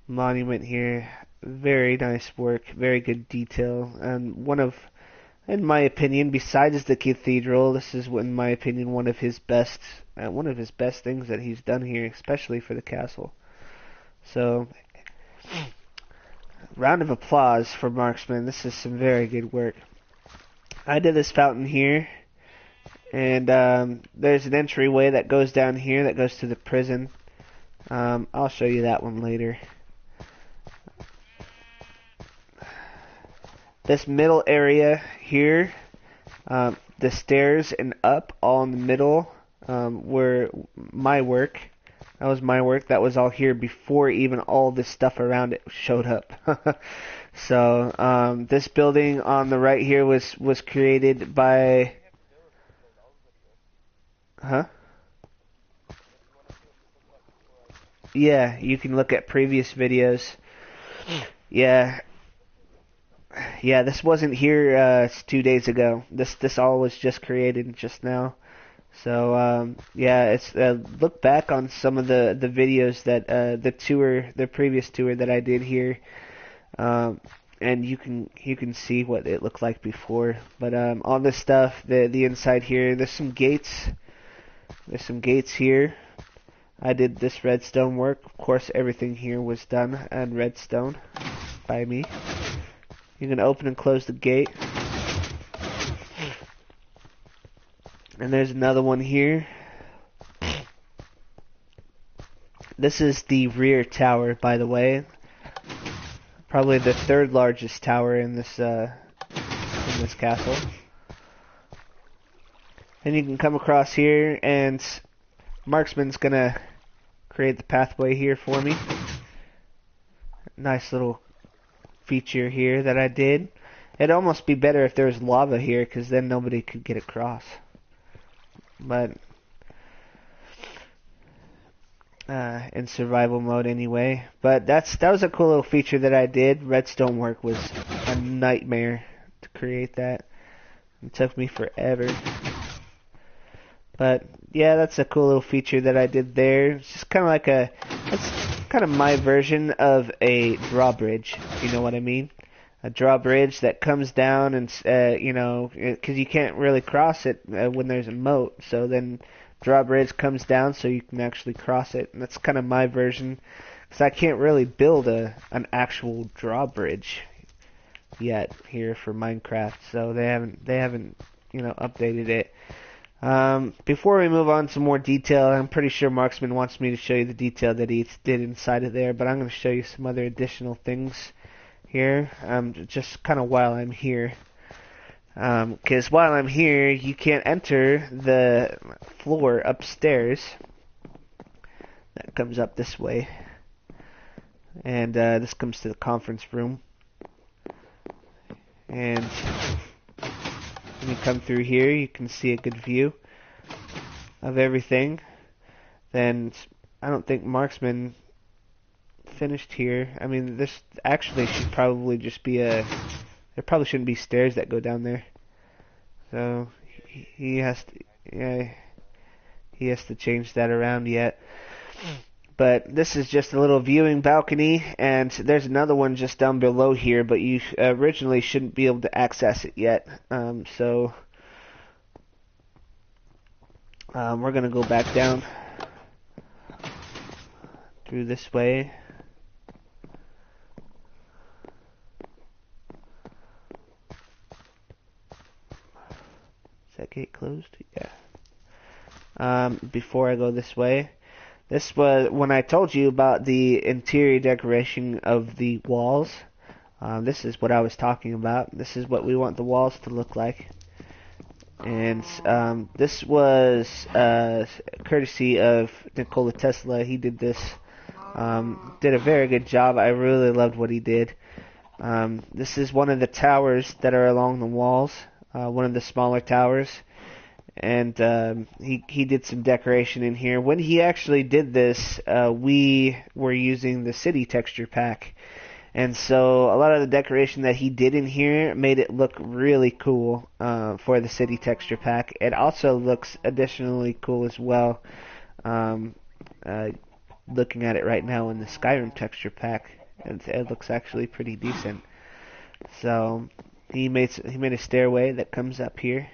monument here. Very nice work, very good detail, and in my opinion, besides the cathedral, this is, in my opinion, one of his best things that he's done here, especially for the castle. So, round of applause for Marksman. This is some very good work. I did this fountain here, and there's an entryway that goes down here that goes to the prison. I'll show you that one later. This middle area here, the stairs and up all in the middle were my work. That was my work. That was all here before even all this stuff around it showed up. So this building on the right here was created by... Huh? Yeah, you can look at previous videos. Yeah. Yeah, this wasn't here 2 days ago. This all was just created just now. So yeah, it's look back on some of the videos that the previous tour that I did here, and you can see what it looked like before. But all this stuff, the inside here, there's some gates. There's some gates here. I did this redstone work. Of course, everything here was done on redstone by me. You can open and close the gate. And there's another one here. This is the rear tower, by the way. Probably the third largest tower in this castle. And you can come across here, and Marksman's gonna create the pathway here for me. Nice little feature here that I did. It'd almost be better if there was lava here, because then nobody could get across. But in survival mode anyway. But that was a cool little feature that I did. Redstone work was a nightmare to create that. It took me forever. But yeah, that's a cool little feature that I did there. It's just kind of like it's kind of my version of a drawbridge, if you know what I mean. A drawbridge that comes down and, because you can't really cross it when there's a moat. So then drawbridge comes down so you can actually cross it. And that's kind of my version. Because I can't really build an actual drawbridge yet here for Minecraft. So they haven't updated it. Before we move on to more detail, I'm pretty sure Marksman wants me to show you the detail that he did inside of there. But I'm going to show you some other additional things here, just kind of while I'm here, because while I'm here you can't enter the floor upstairs that comes up this way, and this comes to the conference room, and when you come through here you can see a good view of everything. Then I don't think Marksman finished here. I mean, this actually should probably just be there probably shouldn't be stairs that go down there. So he has to change that around yet. But this is just a little viewing balcony, and there's another one just down below here, but you originally shouldn't be able to access it yet. So we're gonna go back down through this way. That gate closed? Yeah. Before I go this way, this was when I told you about the interior decoration of the walls. This is what I was talking about. This is what we want the walls to look like. And this was courtesy of Nikola Tesla. He did this. Did a very good job. I really loved what he did. This is one of the towers that are along the walls. One of the smaller towers, and he did some decoration in here. When he actually did this, we were using the city texture pack, And so a lot of the decoration that he did in here made it look really cool for the city texture pack. It also looks additionally cool as well. Um, uh, Looking at it right now in the Skyrim texture pack, it looks actually pretty decent. So he made a stairway that comes up here,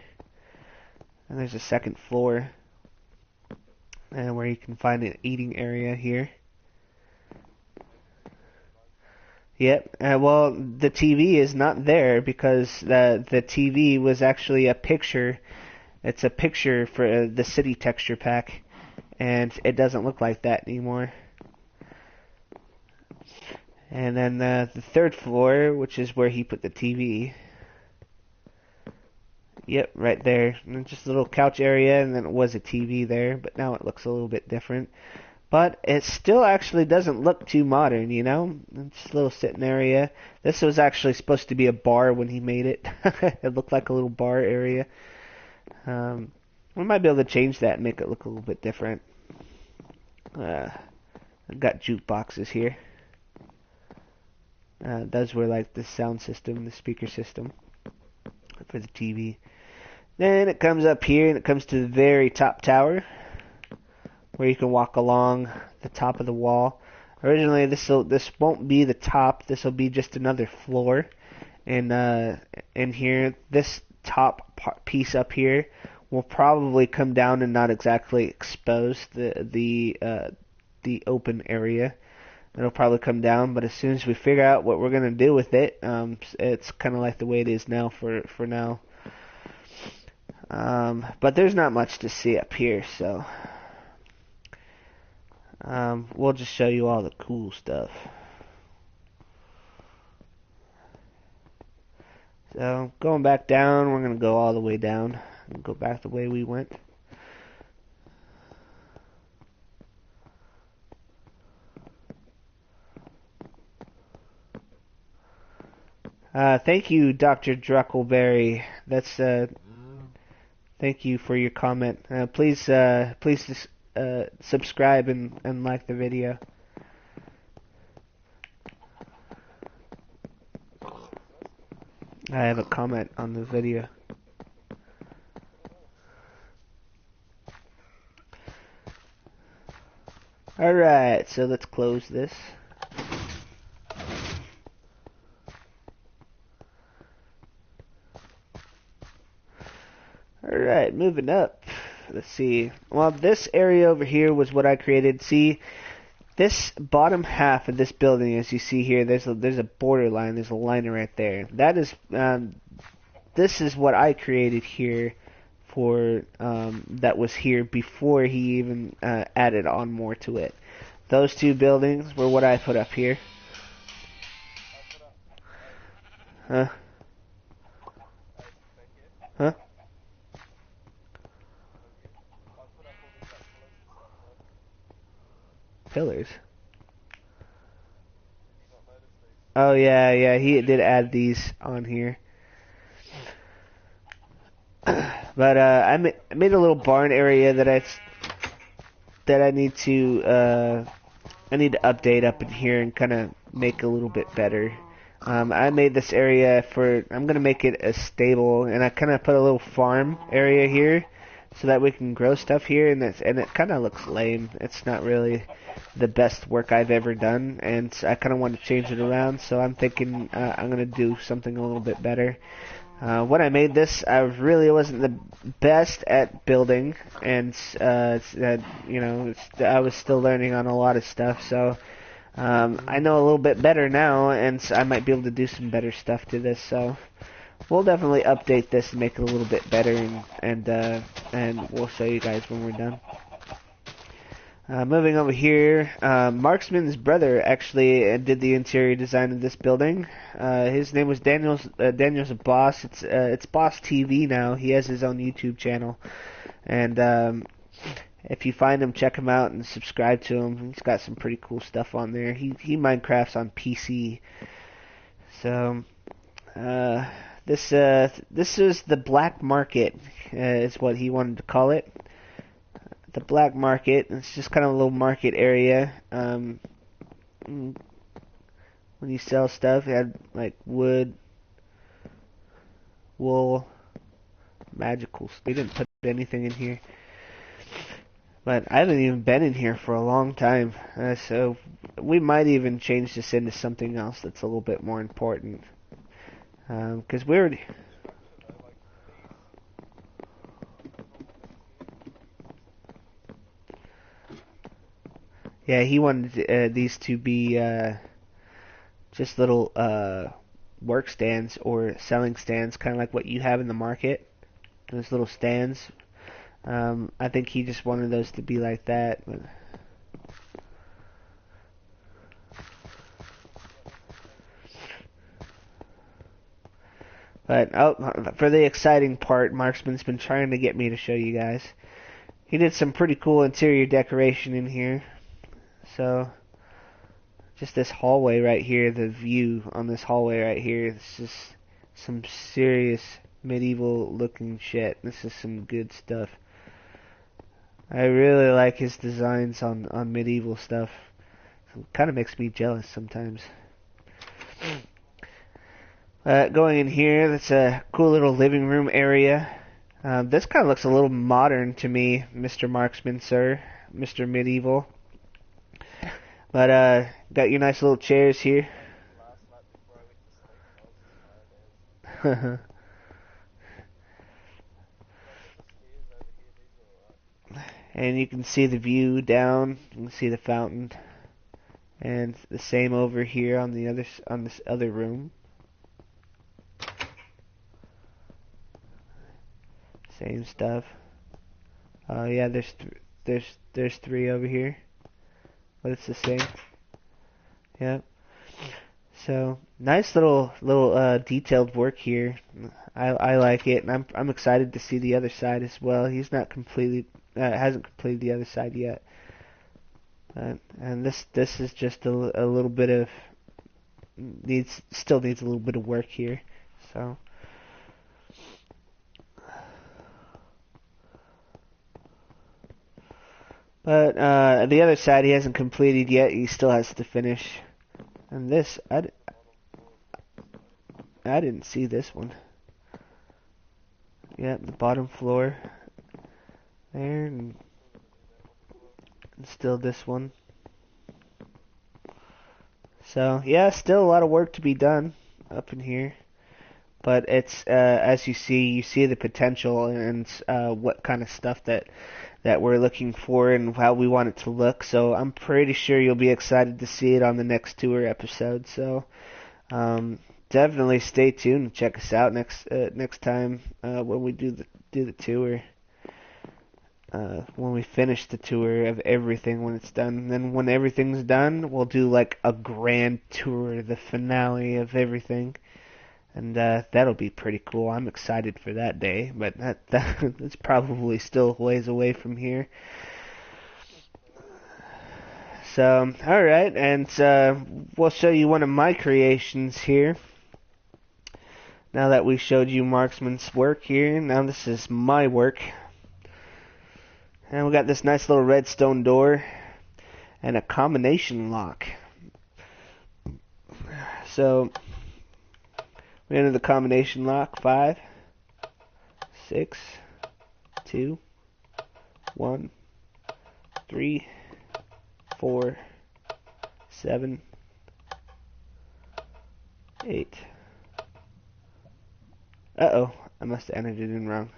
and there's a second floor, and where you can find an eating area here. Yep. Well, the TV is not there because the TV was actually a picture. It's a picture for the city texture pack, and it doesn't look like that anymore. And then the third floor, which is where he put the TV. Yep, right there. And just a little couch area, and then it was a TV there, but now it looks a little bit different. But it still actually doesn't look too modern, you know? It's a little sitting area. This was actually supposed to be a bar when he made it. It looked like a little bar area. We might be able to change that and make it look a little bit different. I've got jukeboxes here. Those were like the sound system, the speaker system for the TV. Then it comes up here and it comes to the very top tower, where you can walk along the top of the wall. Originally, this won't be the top. This will be just another floor. And in here, this top piece up here will probably come down and not exactly expose the open area. It'll probably come down, but as soon as we figure out what we're gonna do with it, it's kind of like the way it is now for now. But there's not much to see up here, so. We'll just show you all the cool stuff. So, going back down, we're going to go all the way down and go back the way we went. Thank you, Dr. Druckleberry. Thank you for your comment. Please subscribe and like the video. I have a comment on the video. Alright, so let's close this. Alright, moving up. Let's see. Well, this area over here was what I created. See, this bottom half of this building, as you see here, there's a border line. There's a line right there. That is, this is what I created here for, that was here before he even added on more to it. Those two buildings were what I put up here. Huh? Huh? Pillars. Oh yeah, he did add these on here. But I made a little barn area that I need to update up in here and kind of make a little bit better. I made this area I'm gonna make it a stable, and I kind of put a little farm area here so that we can grow stuff here, and it kind of looks lame. It's not really the best work I've ever done, and I kind of want to change it around, so I'm thinking I'm going to do something a little bit better. When I made this, I really wasn't the best at building, and I was still learning on a lot of stuff, so I know a little bit better now, and I might be able to do some better stuff to this, so we'll definitely update this and make it a little bit better, and we'll show you guys when we're done. Moving over here, Marksman's brother actually did the interior design of this building. His name was Daniel's Boss. It's Boss TV now. He has his own YouTube channel, and if you find him, check him out and subscribe to him. He's got some pretty cool stuff on there. He Minecrafts on PC. So this is the black market, is what he wanted to call it. The black market. It's just kind of a little market area. when you sell stuff. You had like wood, wool, magicals. They didn't put anything in here. But I haven't even been in here for a long time. So we might even change this into something else that's a little bit more important. Because we're... Yeah, he wanted these to be just little work stands or selling stands, kind of like what you have in the market. Those little stands. I think he just wanted those to be like that. But for the exciting part, Marksman's been trying to get me to show you guys. He did some pretty cool interior decoration in here. So, just this hallway right here, the view on this hallway right here, this is some serious medieval looking shit. This is some good stuff. I really like his designs on medieval stuff. It kind of makes me jealous sometimes. Going in here, that's a cool little living room area. This kind of looks a little modern to me, Mr. Marksman, sir. Mr. Medieval. But, got your nice little chairs here. And you can see the view down. You can see the fountain. And the same over here on this other room. Same stuff. Oh yeah, there's three over here, but it's the same. Yep. So nice little detailed work here. I like it, and I'm excited to see the other side as well. He's not completely hasn't completed the other side yet, and this is just a little bit of still needs a little bit of work here. So. But the other side he hasn't completed yet. He still has to finish. And this, I didn't see this one. Yeah, the bottom floor there, and still this one. So yeah, still a lot of work to be done up in here. But it's as you see the potential and what kind of stuff that we're looking for and how we want it to look. So I'm pretty sure you'll be excited to see it on the next tour episode. So definitely stay tuned and check us out next time when we do the tour. When we finish the tour of everything when it's done. And then when everything's done, we'll do like a grand tour, the finale of everything. And that'll be pretty cool. I'm excited for that day, but that's probably still ways away from here. So, alright, and we'll show you one of my creations here. Now that we showed you Marksman's work here, now this is my work. And we got this nice little redstone door and a combination lock. So, we enter the combination lock. 5, 6, 2, 1, 3, 4, 7, 8. Uh-oh, I must have entered it in wrong.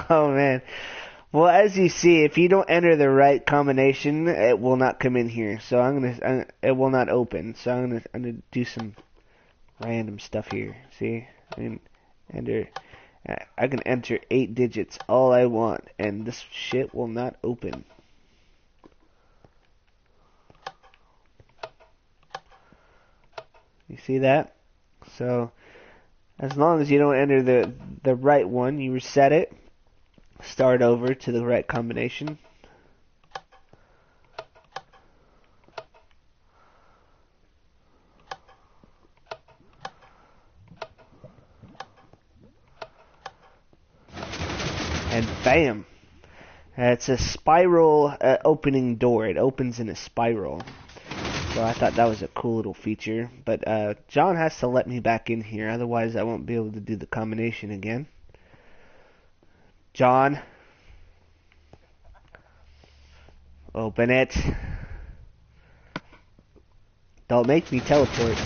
Oh man. Well, as you see, if you don't enter the right combination, it will not come in here. So it will not open. So I'm gonna do some random stuff here. See, I can enter 8 digits all I want, and this shit will not open. You see that? So as long as you don't enter the right one, you reset it. Start over to the right combination. And bam! It's a spiral opening door. It opens in a spiral. So I thought that was a cool little feature. But John has to let me back in here, otherwise I won't be able to do the combination again. John? Open it. Don't make me teleport.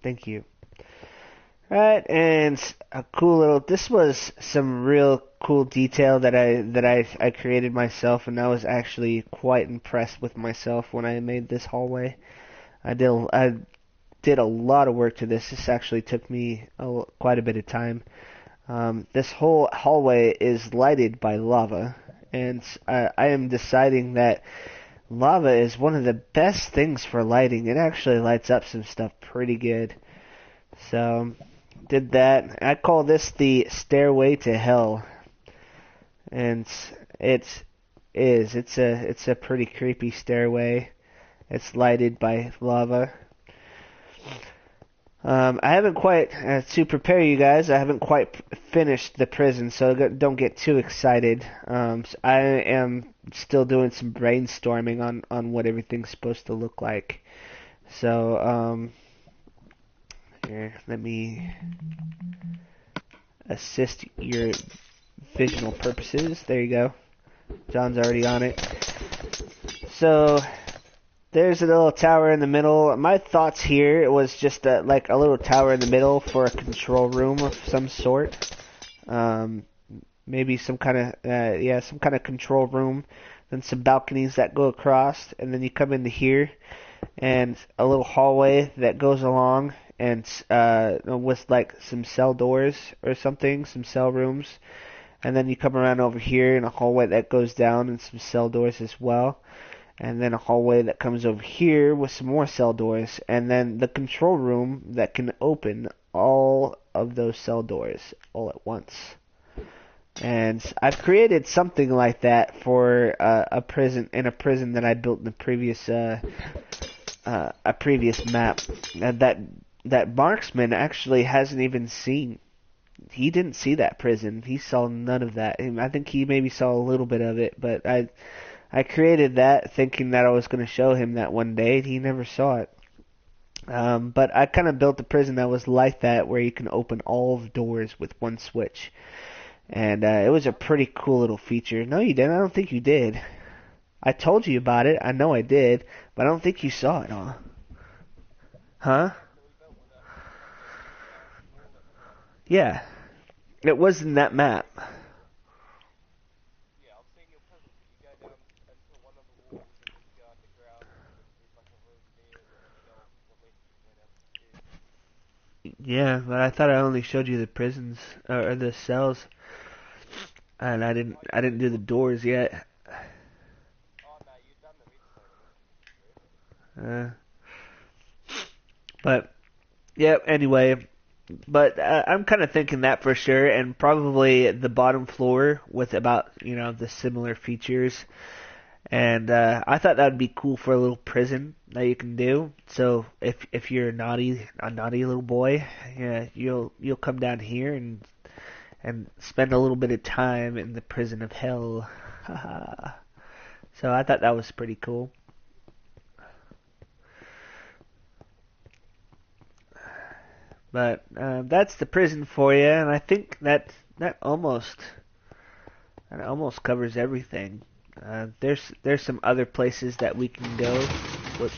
Thank you. Alright, and a cool little... This was some real cool detail that I created myself, and I was actually quite impressed with myself when I made this hallway. I did a lot of work to this. This actually took me quite a bit of time. This whole hallway is lighted by lava, and I am deciding that lava is one of the best things for lighting. It actually lights up some stuff pretty good. So, did that. I call this the Stairway to Hell. And it's a pretty creepy stairway. It's lighted by lava. I haven't quite, to prepare you guys, I haven't quite finished the prison, so don't get too excited. So I am still doing some brainstorming on what everything's supposed to look like. So, here, let me assist your visual purposes. There you go. John's already on it. So, there's a little tower in the middle. My thoughts here was just like a little tower in the middle for a control room of some sort. Maybe some kind of control room. Then some balconies that go across, and then you come into here, and a little hallway that goes along, and with like some cell doors or something, some cell rooms. And then you come around over here in a hallway that goes down and some cell doors as well. And then a hallway that comes over here with some more cell doors. And then the control room that can open all of those cell doors all at once. And I've created something like that for a prison that I built in the previous a previous map that Marksman actually hasn't even seen. He didn't see that prison. He saw none of that. I think he maybe saw a little bit of it, but I created that thinking that I was going to show him that one day, and he never saw it. But I kind of built a prison that was like that, where you can open all the doors with one switch. And it was a pretty cool little feature. No, you didn't. I don't think you did. I told you about it. I know I did, but I don't think you saw it all. Huh? Yeah. It was in that map. Yeah, but I thought I only showed you the prisons or the cells, and I didn't do the doors yet. But yeah, anyway, but I'm kind of thinking that for sure, and probably the bottom floor with about the similar features. And I thought that would be cool for a little prison that you can do. So if you're a naughty little boy, yeah, you'll come down here and spend a little bit of time in the prison of hell. So I thought that was pretty cool. But that's the prison for you, and I think that almost covers everything. There's some other places that we can go. Whoops.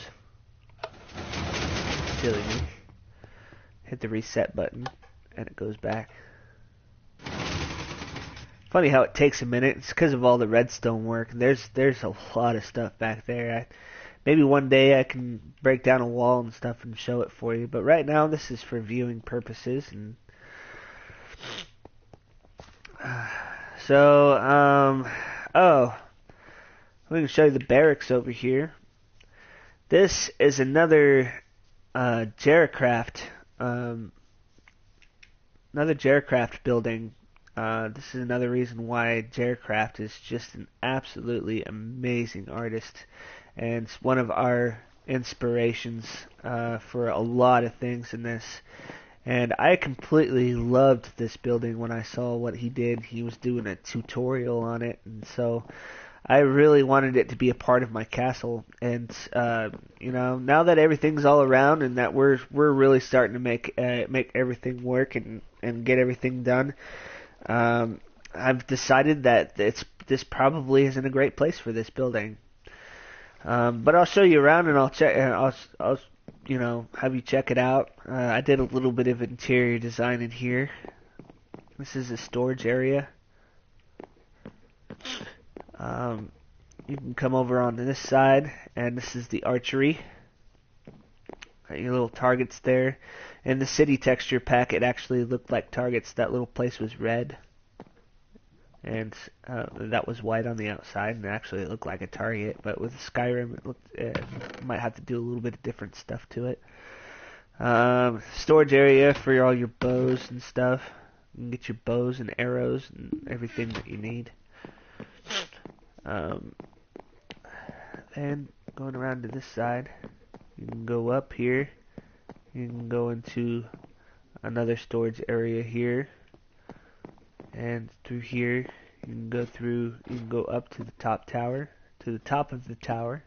Silly me. Hit the reset button, and it goes back. Funny how it takes a minute. It's because of all the redstone work. There's a lot of stuff back there. Maybe one day I can break down a wall and stuff and show it for you. But right now, this is for viewing purposes. And so, we can show you the barracks over here. This is another Jaracraft, building. This is another reason why Jaracraft is just an absolutely amazing artist, and it's one of our inspirations for a lot of things in this. And I completely loved this building when I saw what he did. He was doing a tutorial on it, and so I really wanted it to be a part of my castle. And now that everything's all around and that we're really starting to make everything work and get everything done, I've decided that this probably isn't a great place for this building. But I'll show you around and I'll check and I'll have you check it out. I did a little bit of interior design in here. This is a storage area. You can come over onto this side, and this is the archery. Got your little targets there. In the city texture pack, it actually looked like targets. That little place was red, and that was white on the outside, and actually it looked like a target. But with Skyrim, might have to do a little bit of different stuff to it. Storage area for all your bows and stuff. You can get your bows and arrows and everything that you need. And going around to this side, you can go up here. You can go into another storage area here, and through here you can go through. You can go up to the top tower, to the top of the tower,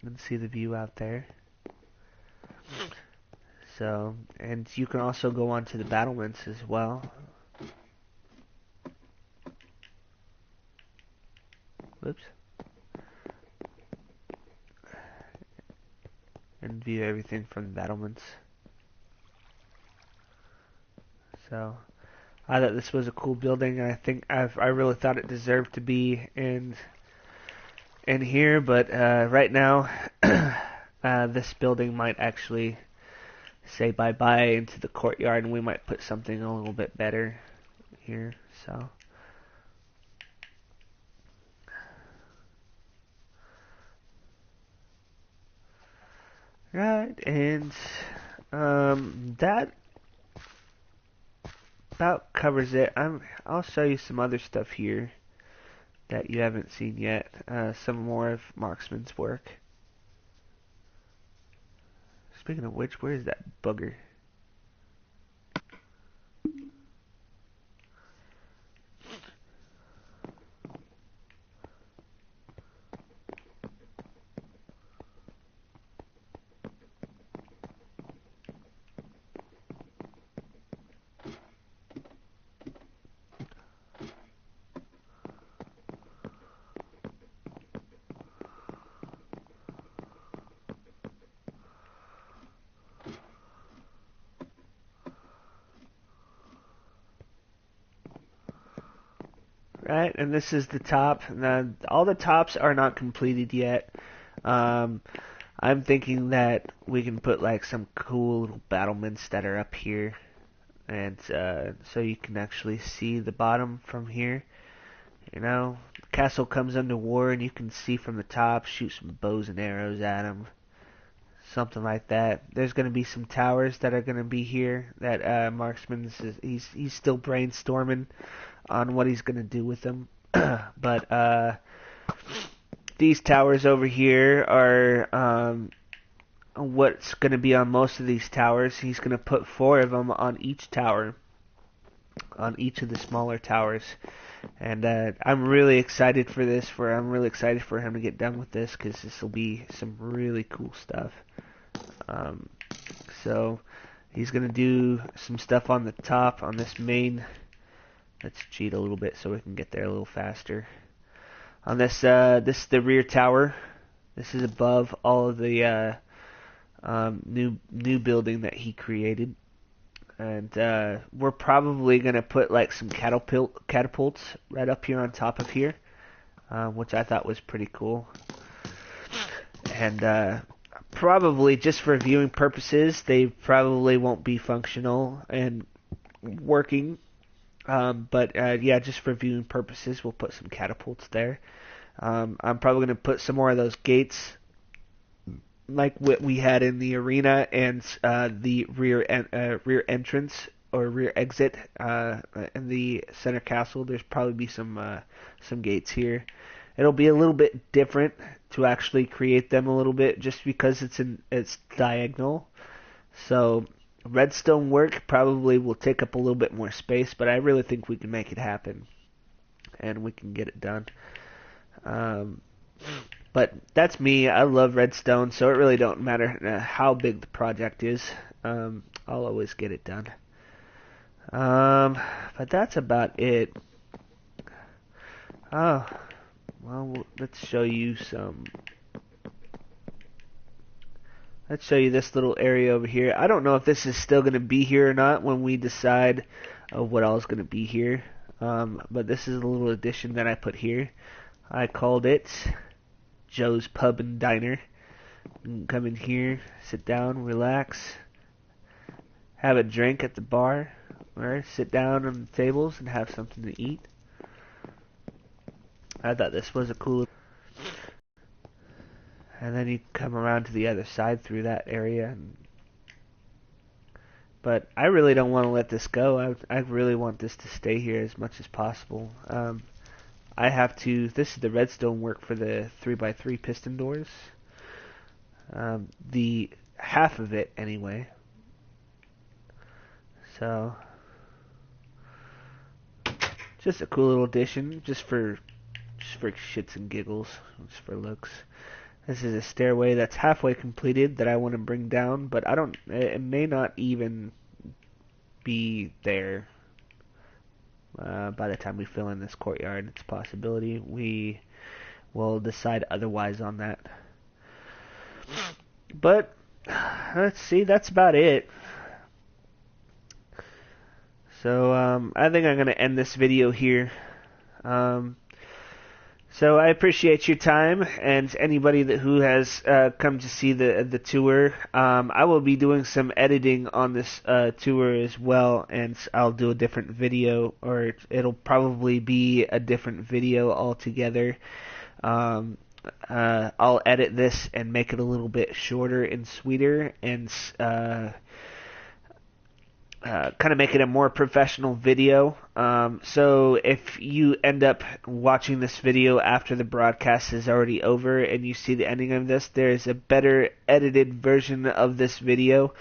and see the view out there. So, and you can also go onto the battlements as well. Whoops. And view everything from the battlements. So, I thought this was a cool building, and I really thought it deserved to be in here. But right now, this building might actually say bye-bye into the courtyard, and we might put something a little bit better here. So. Right, and that about covers it. I'll show you some other stuff here that you haven't seen yet. Some more of Marksman's work. Speaking of which, where is that bugger? Right, and this is the top. Now, all the tops are not completed yet. I'm thinking that we can put like some cool little battlements that are up here, and so you can actually see the bottom from here. The castle comes under war, and you can see from the top, shoot some bows and arrows at them. Something like that. There's going to be some towers that are going to be here that Marksman's he's still brainstorming on what he's going to do with them. But these towers over here are what's going to be on most of these towers. He's going to put 4 of them on each tower, on each of the smaller towers. And I'm really excited for this. I'm really excited for him to get done with this, because this will be some really cool stuff. So he's going to do some stuff on the top, on this main. Let's cheat a little bit so we can get there a little faster. On this is the rear tower. This is above all of the new building that he created. And we're probably going to put like some catapults right up here on top of here, which I thought was pretty cool. And probably just for viewing purposes, they probably won't be functional and working. But just for viewing purposes, we'll put some catapults there. I'm probably going to put some more of those gates like what we had in the arena, and the rear entrance or rear exit in the center castle. There's probably be some gates here. It'll be a little bit different to actually create them a little bit, just because it's diagonal. So Redstone work probably will take up a little bit more space, but I really think we can make it happen, and we can get it done. Um, but that's me. I love redstone, so it really don't matter how big the project is. I'll always get it done. But that's about it. Oh, well, let's show you some. Let's show you this little area over here. I don't know if this is still going to be here or not when we decide what all is going to be here. But this is a little addition that I put here. I called it Joe's Pub and Diner. You can come in here, sit down, relax, have a drink at the bar, or sit down on the tables and have something to eat. I thought this was a cool. And then you come around to the other side through that area. But I really don't want to let this go. I really want this to stay here as much as possible. I have to. This is the redstone work for the 3x3 piston doors. The half of it anyway. So just a cool little addition, just for shits and giggles, just for looks. This is a stairway that's halfway completed that I want to bring down, but I don't. It may not even be there by the time we fill in this courtyard. It's a possibility. We will decide otherwise on that. But let's see. That's about it. So I think I'm going to end this video here. So I appreciate your time, and anybody who has come to see the tour. I will be doing some editing on this tour as well, and I'll do a different video, or it'll probably be a different video altogether. I'll edit this and make it a little bit shorter and sweeter, and kind of make it a more professional video. So if you end up watching this video after the broadcast is already over and you see the ending of this, there's a better edited version of this video,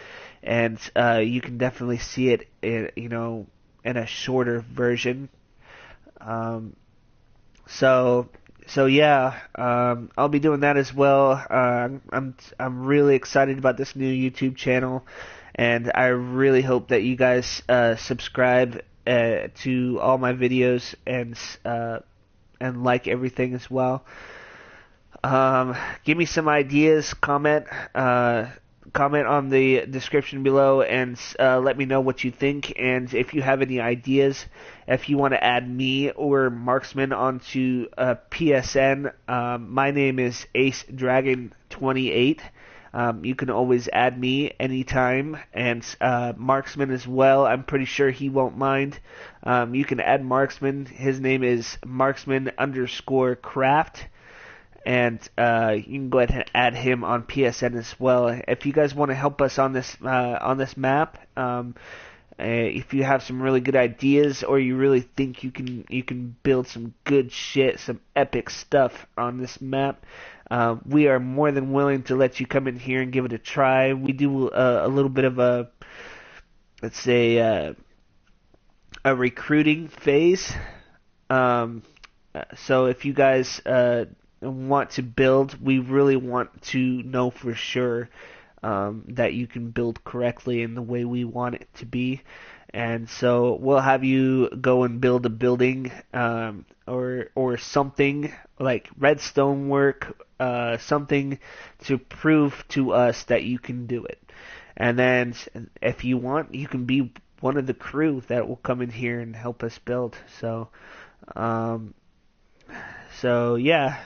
and you can definitely see it in a shorter version. So yeah, I'll be doing that as well. I'm really excited about this new YouTube channel. And I really hope that you guys subscribe to all my videos and like everything as well. Give me some ideas, comment on the description below, and let me know what you think. And if you have any ideas, if you want to add me or Marksman onto PSN, my name is Ace Dragon 28. You can always add me anytime, and Marksman as well. I'm pretty sure he won't mind. You can add Marksman. His name is Marksman_craft, and you can go ahead and add him on PSN as well. If you guys want to help us on this map, if you have some really good ideas, or you really think you can build some good shit, some epic stuff on this map, we are more than willing to let you come in here and give it a try. We do a little bit of a, let's say, a recruiting phase. So if you guys want to build, we really want to know for sure that you can build correctly in the way we want it to be. And so we'll have you go and build a building or something like redstone work, something to prove to us that you can do it. And then if you want, you can be one of the crew that will come in here and help us build. So yeah.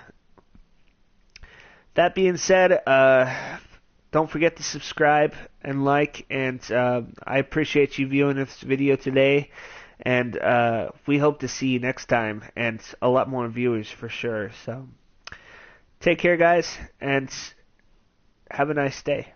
That being said, don't forget to subscribe and like, and I appreciate you viewing this video today, and we hope to see you next time, and a lot more viewers for sure. So take care, guys, and have a nice day.